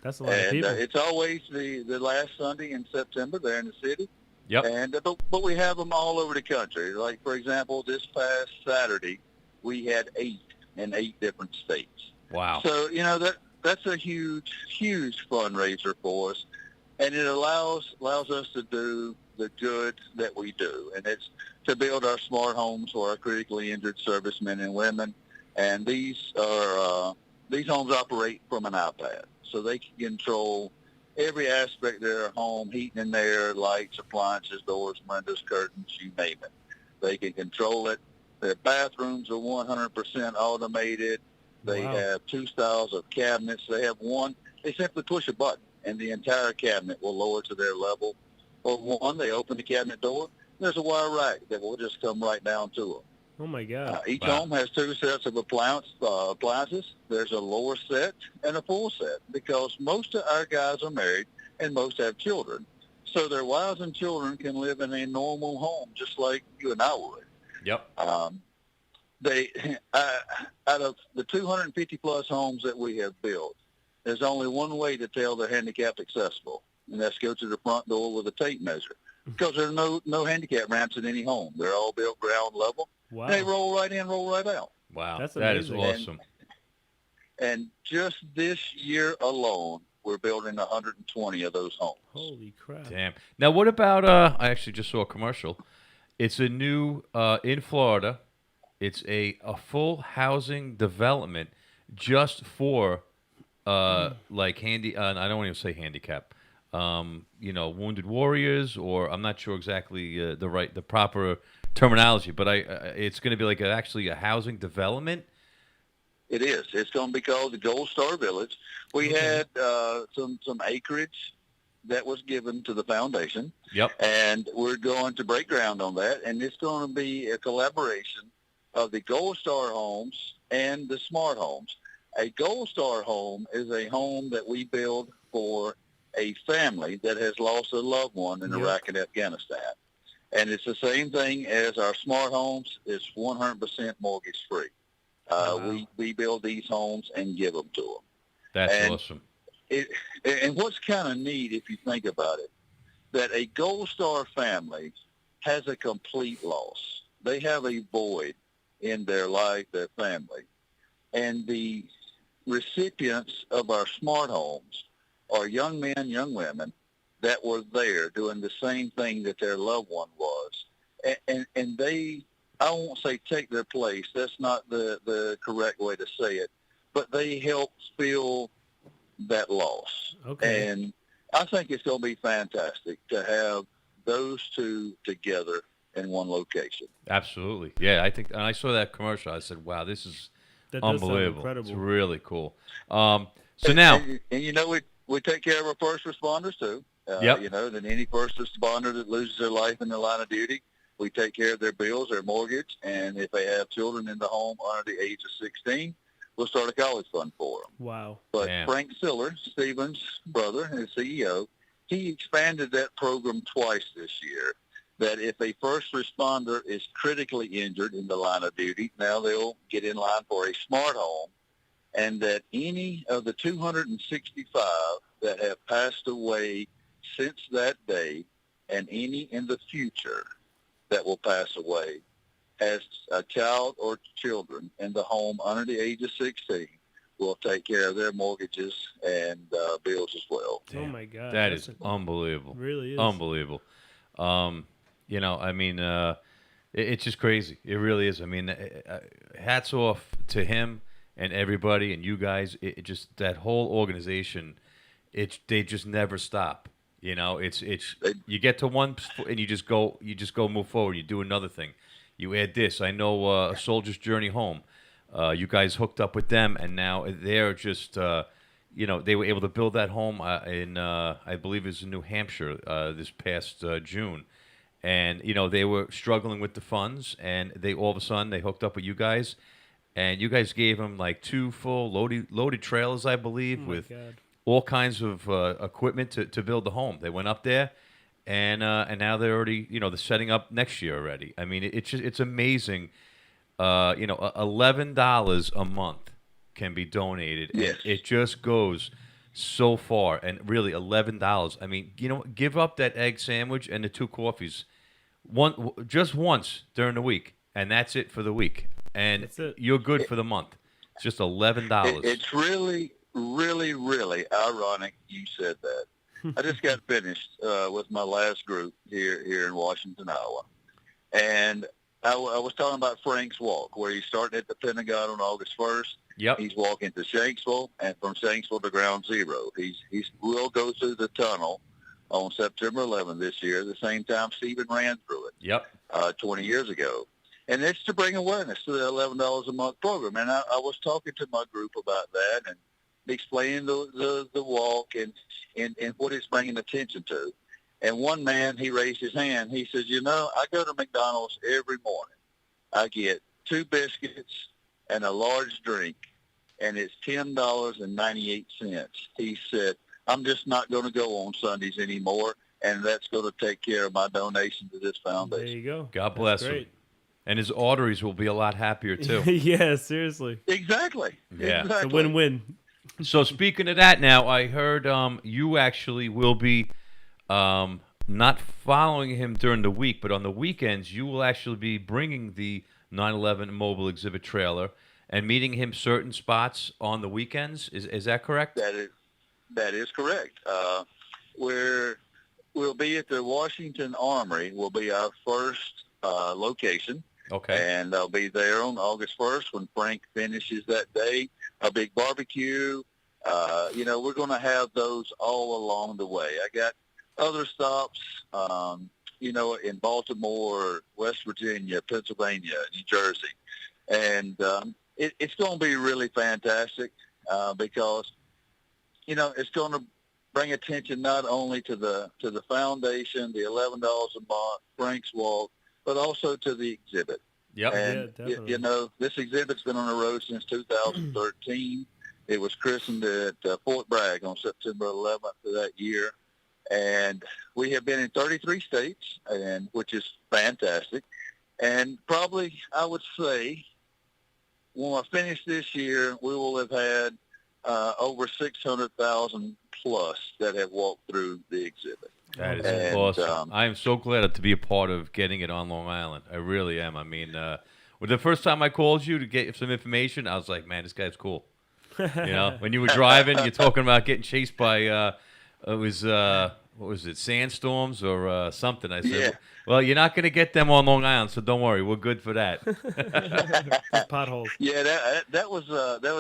That's a lot of people. It's always the last Sunday in September there in the city. Yep. And but we have them all over the country. Like, for example, this past Saturday, we had 8 in 8 different states. Wow. So, that's a huge, huge fundraiser for us, and it allows us to do the good that we do, and it's to build our smart homes for our critically injured servicemen and women. And these homes operate from an iPad, so they can control every aspect of their home: heating and air, lights, appliances, doors, windows, curtains, you name it. They can control it. Their bathrooms are 100% automated. They have 2 styles of cabinets. They have one. They simply push a button, and the entire cabinet will lower to their level. Or one, they open the cabinet door. There's a wire rack that will just come right down to them. Oh, my God. Each home has 2 sets of appliances. There's a lower set and a full set, because most of our guys are married and most have children. So their wives and children can live in a normal home just like you and I would. Yep. They out of the 250-plus homes that we have built, there's only one way to tell they're handicapped accessible, and that's go to the front door with a tape measure, because there's no handicap ramps in any home. They're all built ground level. Wow. And they roll right in, roll right out. Wow. That's that is amazing. awesome. And just this year alone, we're building 120 of those homes. Holy crap. Damn. Now, what about, I actually just saw a commercial. It's a new, in Florida, it's a full housing development just for, like, I don't want to say handicap, wounded warriors, or I'm not sure exactly the proper terminology, but it's going to be like actually a housing development. It is. It's going to be called the Gold Star Village. We had some acreage that was given to the foundation. Yep. And we're going to break ground on that, and it's going to be a collaboration of the Gold Star homes and the smart homes. A Gold Star home is a home that we build for a family that has lost a loved one in Iraq and Afghanistan. And it's the same thing as our smart homes. It's 100% mortgage free. We build these homes and give them to them. That's And awesome. And what's kind of neat, if you think about it, that a Gold Star family has a complete loss. They have a void in their life, their family. And the recipients of our smart homes are young men, young women that were there doing the same thing that their loved one was. And they, I won't say take their place. That's not the correct way to say it. But they help fill that loss. Okay. And I think it's going to be fantastic to have those two together in one location. Absolutely. Yeah, I think, and I saw that commercial. I said, wow, this is That does sound unbelievable. incredible. It's really cool. So now, And you know, we take care of our first responders too. Yep. You know, then any first responder that loses their life in the line of duty, we take care of their bills, their mortgage, and if they have children in the home under the age of 16, we'll start a college fund for them. Wow. But Damn. Frank Siller, Stephen's brother and CEO, he expanded that program twice this year, that if a first responder is critically injured in the line of duty, now they'll get in line for a smart home, and that any of the 265 that have passed away since that day and any in the future that will pass away has a child or children in the home under the age of 16 will take care of their mortgages and bills as well. Oh my God. that that's is unbelievable. really is. Unbelievable. You know, I mean, it's just crazy. It really is. I mean, hats off to him and everybody and you guys. It just, that whole organization, they just never stop. You know, it's you get to one and you just go move forward. You do another thing. You add this. I know A Soldier's Journey Home. You guys hooked up with them, and now they're just, you know, they were able to build that home in, I believe it was in New Hampshire this past June. And, you know, they were struggling with the funds, and they all of a sudden they hooked up with you guys, and you guys gave them like 2 full loaded trailers, I believe, with all kinds of equipment to build the home. They went up there. And now they're already, you know, they're setting up next year already. I mean, it's amazing. You know, $11 a month can be donated. Yes. And it just goes so far. And really, $11. I mean, you know, give up that egg sandwich and the 2 coffees just once during the week, and that's it for the week. And you're good for the month. It's just $11. It's really, really, really ironic you said that. I just got finished with my last group here in Washington, Iowa. And I was talking about Frank's walk, where he's starting at the Pentagon on August 1st. Yep. He's walking to Shanksville, and from Shanksville to Ground Zero. We'll go through the tunnel on September 11th this year, the same time Stephen ran through it. Yep. 20 years ago. And it's to bring awareness to the $11 a month program. And I was talking to my group about that and explaining the walk and what it's bringing attention to. And one man, he raised his hand. He says, you know, I go to McDonald's every morning. I get 2 biscuits and a large drink, and it's $10.98. He said, I'm just not going to go on Sundays anymore, and that's going to take care of my donation to this foundation. There you go. God bless him. And his arteries will be a lot happier, too. Yeah, seriously. Exactly. Yeah. Exactly. It's a win-win. So speaking of that now, I heard you actually will be not following him during the week, but on the weekends you will actually be bringing the 9/11 mobile exhibit trailer and meeting him certain spots on the weekends. Is that correct? That is correct. We'll be at the Washington Armory. Will be our first location. Okay. And I'll be there on August 1st when Frank finishes that day. A big barbecue. You know, we're going to have those all along the way. I got other stops, you know, in Baltimore, West Virginia, Pennsylvania, New Jersey. And it's going to be really fantastic because, you know, it's going to bring attention not only to the foundation, the $11 a month, Frank's Walk, but also to the exhibit. Yep. And, Yeah, definitely. you know, this exhibit's been on the road since 2013. It was christened at Fort Bragg on September 11th of that year. And we have been in 33 states, which is fantastic. And probably, I would say, when I finish this year, we will have had over 600,000 plus that have walked through the exhibit. That is awesome. I am so glad to be a part of getting it on Long Island. I really am. I mean, well, the first time I called you to get some information, I was like, man, this guy's cool. When you were driving, you're talking about getting chased by, what was it, sandstorms or something. I said, well, you're not going to get them on Long Island, so don't worry. We're good for that. Potholes. Yeah, that was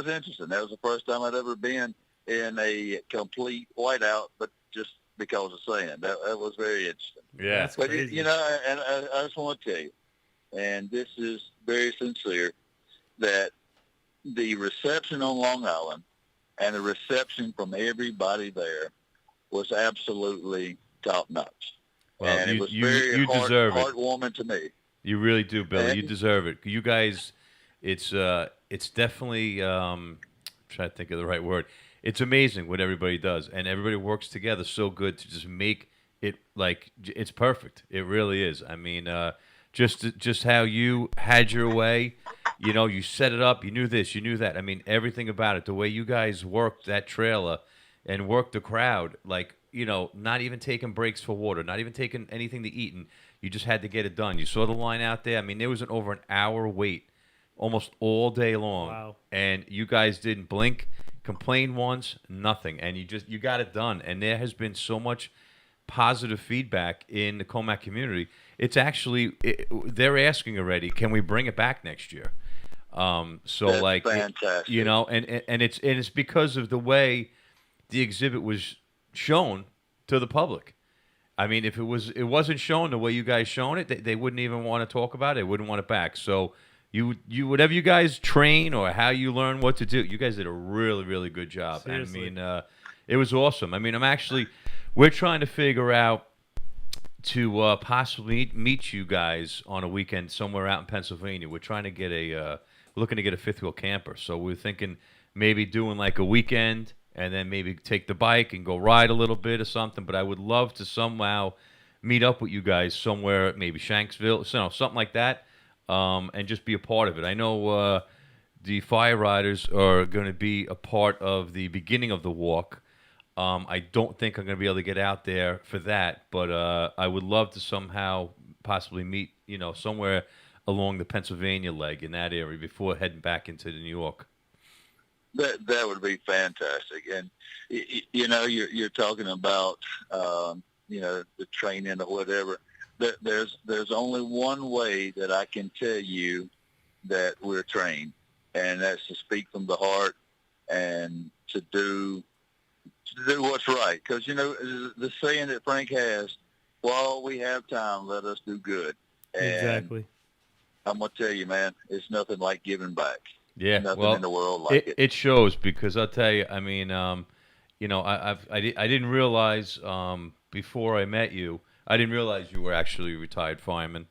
interesting. That was the first time I'd ever been in a complete whiteout, but just because of sand. That was very interesting. Yeah. That's But, crazy. and I just want to tell you, and this is very sincere, that the reception on Long Island and the reception from everybody there was absolutely top-notch. Well, and it was you very deserve it. heartwarming to me. You really do, Billy. You And- deserve it. You guys, it's definitely trying to think of the right word. It's amazing what everybody does, and everybody works together so good to just make it like it's perfect. It really is. I mean, just how you had your way. You set it up. You knew this. You knew that. I mean, everything about it. The way you guys worked that trailer and worked the crowd, like not even taking breaks for water, not even taking anything to eat, and you just had to get it done. You saw the line out there. I mean, there was over an hour wait almost all day long. Wow. And you guys didn't blink, complain once, nothing. And you got it done. And there has been so much positive feedback in the Comac community. It's actually, they're asking already, can we bring it back next year? So That's like, fantastic. and it's because of the way the exhibit was shown to the public. I mean, if it wasn't shown the way you guys shown it, they wouldn't even want to talk about it. They wouldn't want it back. So you whatever you guys train or how you learn what to do, you guys did a really, really good job. Seriously. I mean, it was awesome. I mean, we're trying to figure out to possibly meet you guys on a weekend somewhere out in Pennsylvania. We're trying to get looking to get a fifth wheel camper. So we're thinking maybe doing like a weekend and then maybe take the bike and go ride a little bit or something. But I would love to somehow meet up with you guys somewhere, maybe Shanksville, something like that, and just be a part of it. I know the Fire Riders are going to be a part of the beginning of the walk. I don't think I'm going to be able to get out there for that, but I would love to somehow possibly meet, somewhere along the Pennsylvania leg in that area before heading back into New York. That would be fantastic. And you're talking about the training or whatever. There's only one way that I can tell you that we're trained, and that's to speak from the heart and to do what's right. Because the saying that Frank has, while we have time, let us do good. And Exactly. I'm gonna tell you, man, it's nothing like giving back. Yeah, Nothing in the world like it. It shows because I'll tell you. I mean, I didn't realize before I met you, I didn't realize you were actually a retired fireman,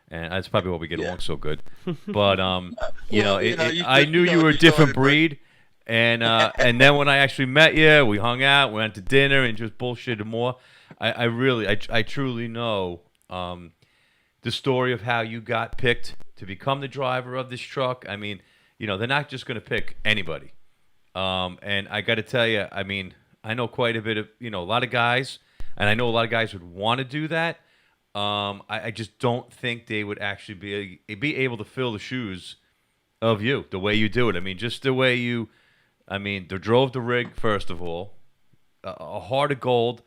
and that's probably why we get along so good. But I knew you were a different breed, and then when I actually met you, we hung out, we went to dinner, and just bullshitted more. I truly know the story of how you got picked to become the driver of this truck. I mean, they're not just going to pick anybody. And I got to tell you, I mean, I know quite a bit of, a lot of guys, and I know a lot of guys would want to do that. I just don't think they would actually be able to fill the shoes of you, the way you do it. I mean, just the way they drove the rig, first of all, a heart of gold,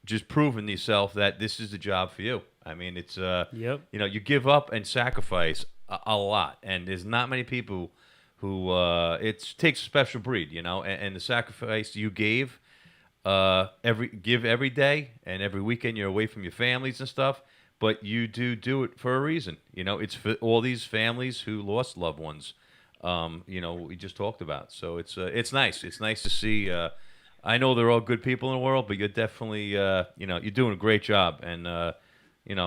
just proving to yourself that this is the job for you. I mean, it's, Yep. you give up and sacrifice a lot, and there's not many people who it takes a special breed, and the sacrifice you gave every day and every weekend you're away from your families and stuff, but you do it for a reason. It's for all these families who lost loved ones. We just talked about. So it's nice. It's nice to see. I know they're all good people in the world, but you're definitely you're doing a great job, and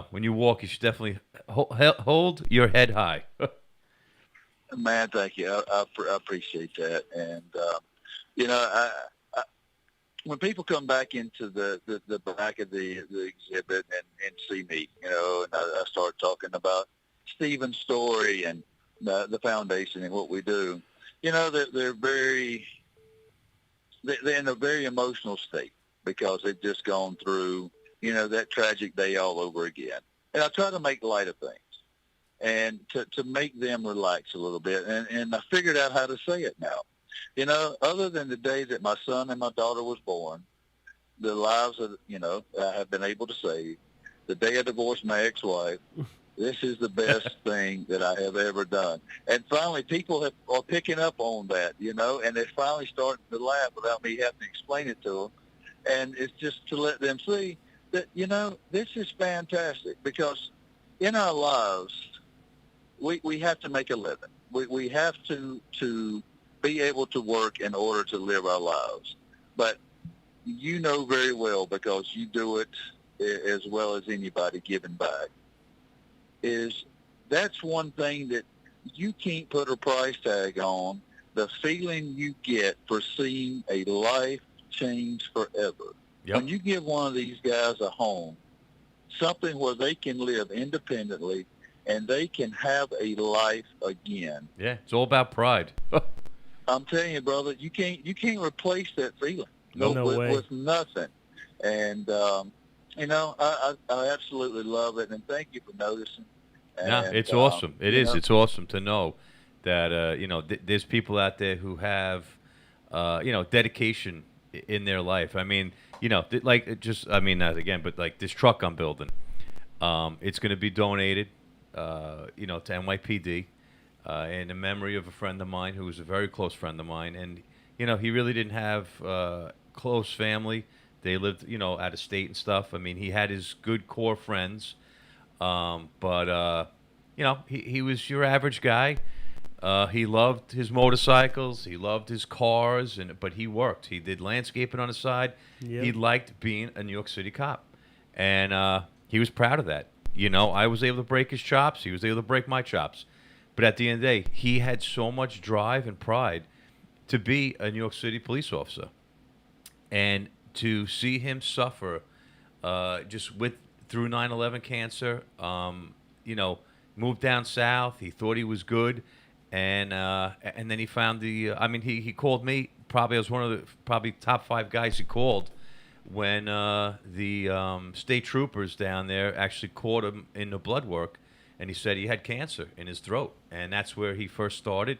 when you walk, you should definitely hold your head high. Man, thank you. I appreciate that. And, when people come back into the back of the exhibit and see me, and I start talking about Stephen's story and the foundation and what we do, they're very they're in a very emotional state because they've just gone through, that tragic day all over again. And I try to make light of things and to make them relax a little bit. And I figured out how to say it now. Other than the day that my son and my daughter was born, the lives that, I have been able to save, the day I divorced my ex-wife, this is the best thing that I have ever done. And finally, people are picking up on that, and they're finally starting to laugh without me having to explain it to them. And it's just to let them see that, this is fantastic because in our lives, we have to make a living. We have to be able to work in order to live our lives. But you know very well, because you do it as well as anybody giving back, that's one thing that you can't put a price tag on, the feeling you get for seeing a life change forever. Yep. When you give one of these guys a home, something where they can live independently and they can have a life again. Yeah, it's all about pride. I'm telling you, brother, you can't replace that feeling. No way. With nothing. And, I absolutely love it, and thank you for noticing. No, it's awesome. It is. It's awesome to know that, there's people out there who have, dedication in their life. I mean, not again, but like this truck I'm building, it's going to be donated, to NYPD in the memory of a friend of mine who was a very close friend of mine. And, he really didn't have close family. They lived, out of state and stuff. I mean, he had his good core friends. But he was your average guy. He loved his motorcycles. He loved his cars, but he worked. He did landscaping on the side. Yep. He liked being a New York City cop, and he was proud of that. I was able to break his chops. He was able to break my chops. But at the end of the day, he had so much drive and pride to be a New York City police officer, and to see him suffer through 9/11 cancer, moved down south. He thought he was good, and then he found he called me. Probably I was one of the top 5 guys he called when the state troopers down there actually caught him in the blood work, and he said he had cancer in his throat, and that's where he first started.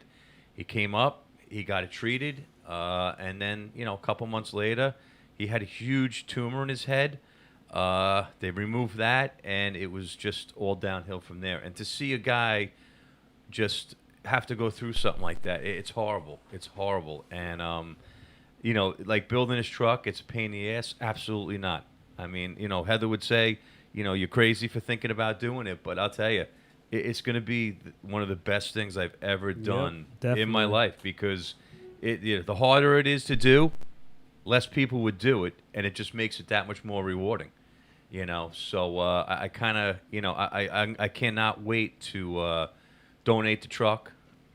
He came up, he got it treated, and then a couple months later, he had a huge tumor in his head. They removed that, and it was just all downhill from there. And to see a guy just have to go through something like that, it's horrible. It's horrible. And, like building his truck, it's a pain in the ass. Absolutely not. I mean, Heather would say, you're crazy for thinking about doing it. But I'll tell you, it's going to be one of the best things I've ever done in my life, because the harder it is to do, less people would do it, and it just makes it that much more rewarding. So I kind of, I cannot wait to donate the truck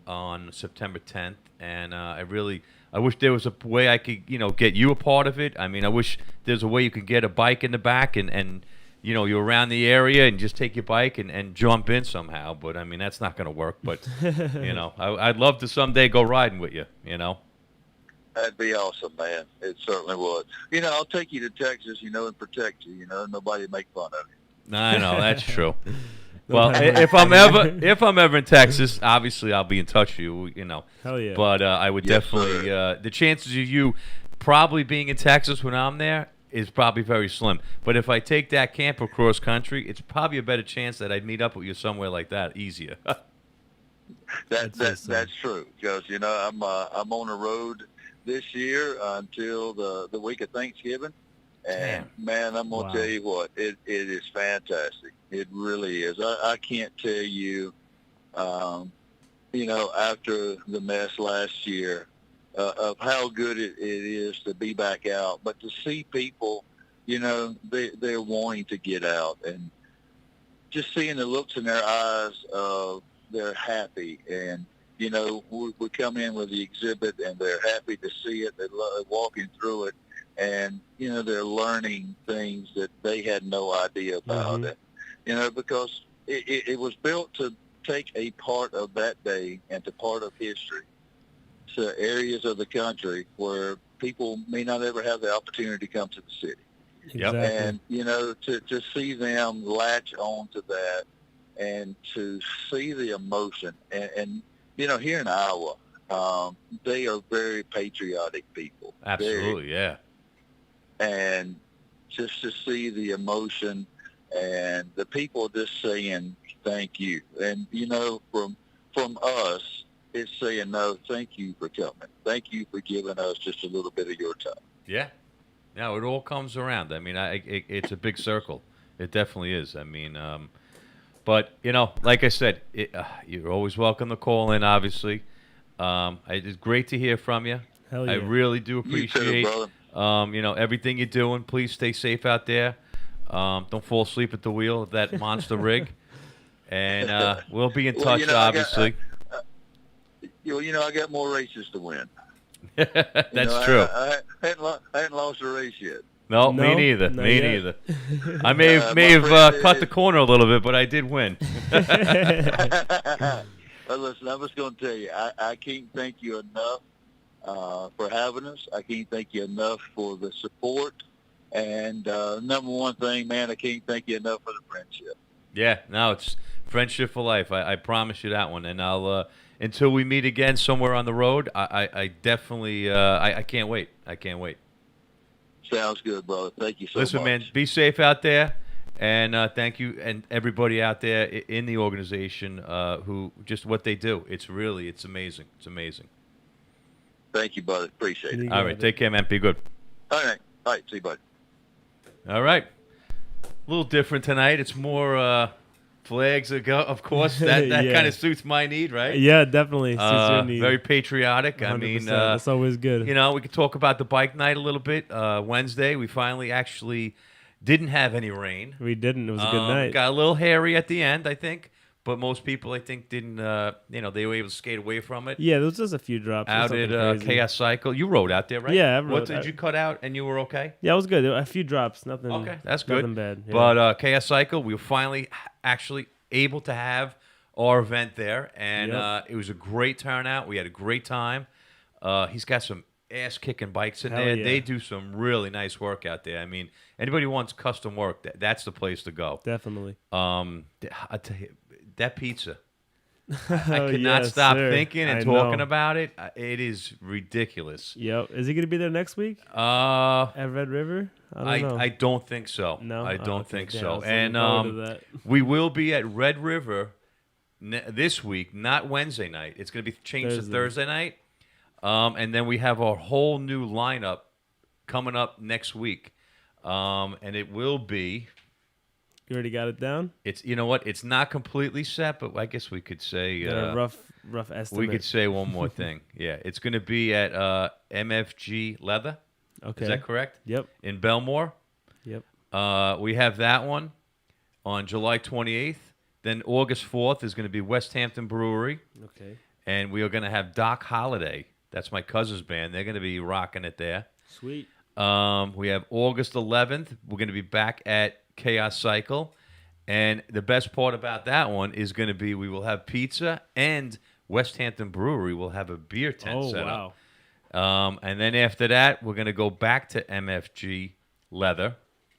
on September 10th, and I wish there was a way I could, get you a part of it. I mean, I wish there's a way you could get a bike in the back and you're around the area and just take your bike and jump in somehow. But I mean, that's not going to work. But I'd love to someday go riding with you. That'd be awesome, man. It certainly would. I'll take you to Texas, and protect you. Nobody make fun of you. I know, that's true. Well, if I'm ever in Texas, obviously I'll be in touch with you. Hell yeah. But I would definitely. The chances of you probably being in Texas when I'm there is probably very slim. But if I take that camper cross country, it's probably a better chance that I'd meet up with you somewhere like that easier. That's true, because I'm on the road this year until the week of Thanksgiving, and man, I'm gonna tell you what, it is fantastic. It really is. I can't tell you, after the mess last year, of how good it is to be back out, but to see people, they're wanting to get out, and just seeing the looks in their eyes of they're happy, and we come in with the exhibit and they're happy to see it. They're walking through it, and they're learning things that they had no idea about it. Because it was built to take a part of that day and to part of history to areas of the country where people may not ever have the opportunity to come to the city. Exactly. And, to see them latch on to that and to see the emotion. And here in Iowa, they are very patriotic people. Absolutely, yeah. And just to see the emotion and the people just saying thank you. And, from us, it's saying, no, thank you for coming. Thank you for giving us just a little bit of your time. Yeah. No, it all comes around. I mean, it's a big circle. It definitely is. I mean, but, like I said, you're always welcome to call in, obviously. It's great to hear from you. Hell yeah. I really do appreciate, You too, brother. everything you're doing. Please stay safe out there. Don't fall asleep at the wheel of that monster rig. And we'll be in touch, obviously. I got more races to win. That's true. I hadn't lost a race yet. No, me neither. Not Me yet. neither. I may have cut the corner a little bit, but I did win. But listen, I'm just going to tell you, I can't thank you enough for having us. I can't thank you enough for the support. And number one thing, man, I can't thank you enough for the friendship. Yeah, no, it's friendship for life. I promise you that one. And I'll until we meet again somewhere on the road, I definitely I can't wait. I can't wait. Sounds good, brother. Thank you so much. Listen, man, be safe out there. And thank you and everybody out there in the organization who just what they do. It's amazing. It's amazing. Thank you, brother. Appreciate it. All right. Take care, man. Be good. All right. All right. See you, buddy. All right. A little different tonight. It's more flags ago, of course. That Yeah. kind of suits my need, right? Yeah, definitely. Suits your need. Very patriotic. I mean, 100%. That's always good. we could talk about the bike night a little bit. Wednesday, we finally actually didn't have any rain. We didn't. It was a good night. Got a little hairy at the end, I think. But most people, I think, didn't, they were able to skate away from it. Yeah, there was just a few drops. Out Nothing at crazy. Chaos Cycle. You rode out there, right? Yeah, I What rode did out. you cut out and you were okay? Yeah, it was good. There were a few drops. Nothing. Okay, that's good. Nothing bad. Yeah. But Chaos Cycle, we were finally actually able to have our event there. And Yep. it was a great turnout. We had a great time. He's got some ass-kicking bikes in Hell there. yeah. They do some really nice work out there. I mean, anybody who wants custom work, that's the place to go. Definitely. I tell you, that pizza. Oh, I could not yes, stop sir. thinking and I talking know. about it. It is ridiculous. Yep. Is he going to be there next week I at Red River? I don't know. don't think so. No? I Oh, don't okay. think Damn, I so. was looking And forward to that. we will be at Red River this week, not Wednesday night. It's going to be changed to Thursday night. And then we have our whole new lineup coming up next week. And it will be... You already got it down? It's It's not completely set, but I guess we could say... Got a rough estimate. we could say one more thing. Yeah, it's going to be at MFG Leather. Okay. Is that correct? Yep. In Belmore. Yep. We have that one on July 28th. Then August 4th is going to be West Hampton Brewery. Okay. And we are going to have Doc Holliday. That's my cousin's band. They're going to be rocking it there. Sweet. We have August 11th. We're going to be back at Chaos Cycle. And the best part about that one is going to be we will have pizza and West Hampton Brewery will have a beer tent set wow. up. And then after that, we're going to go back to MFG Leather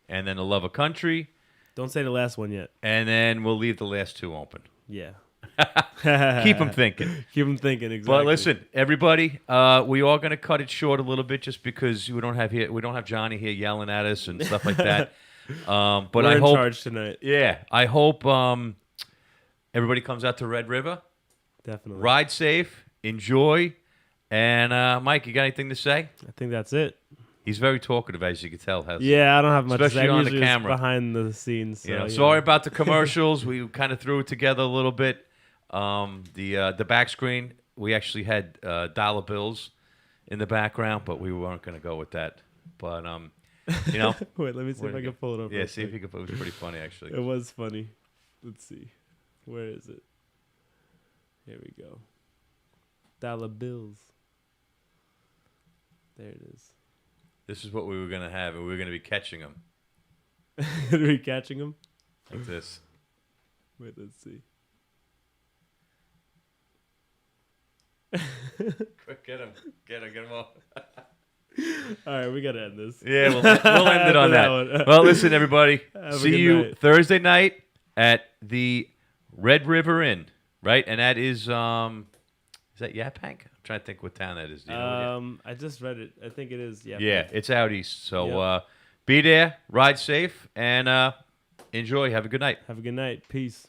and then the Love of Country. Don't say the last one yet. And then we'll leave the last two open. Yeah. Keep them thinking. Keep them thinking, exactly. But listen, everybody, we are going to cut it short a little bit just because we don't have Johnny here yelling at us and stuff like that. But We're I in hope, charge tonight. Yeah, I hope everybody comes out to Red River. Definitely. Ride safe, enjoy, and Mike, you got anything to say? I think that's it. He's very talkative, as you can tell. Yeah, I don't have much to Especially say. I'm on the usually just camera. behind the scenes. So, Sorry about the commercials. We kind of threw it together a little bit. The back screen, we actually had dollar bills in the background, but we weren't going to go with that. But Wait, let me see if I can pull it up. Yeah, real see if quick. you can. It was pretty funny, actually. It was funny. Let's see. Where is it? Here we go. Dollar bills. There it is. This is what we were going to have, and we were going to be catching them Are we catching them? like this. Wait, let's see. Quick, get him off. All right, we gotta end this. Yeah, we'll end it on that. Well, listen, everybody. See you night. Thursday night at the Red River Inn, right? And that is that Yaphank? I'm trying to think what town that is. Do you know I just read it. I think it is. Yeah. Yeah, it's out east. So be there, ride safe, and enjoy. Have a good night. Have a good night. Peace.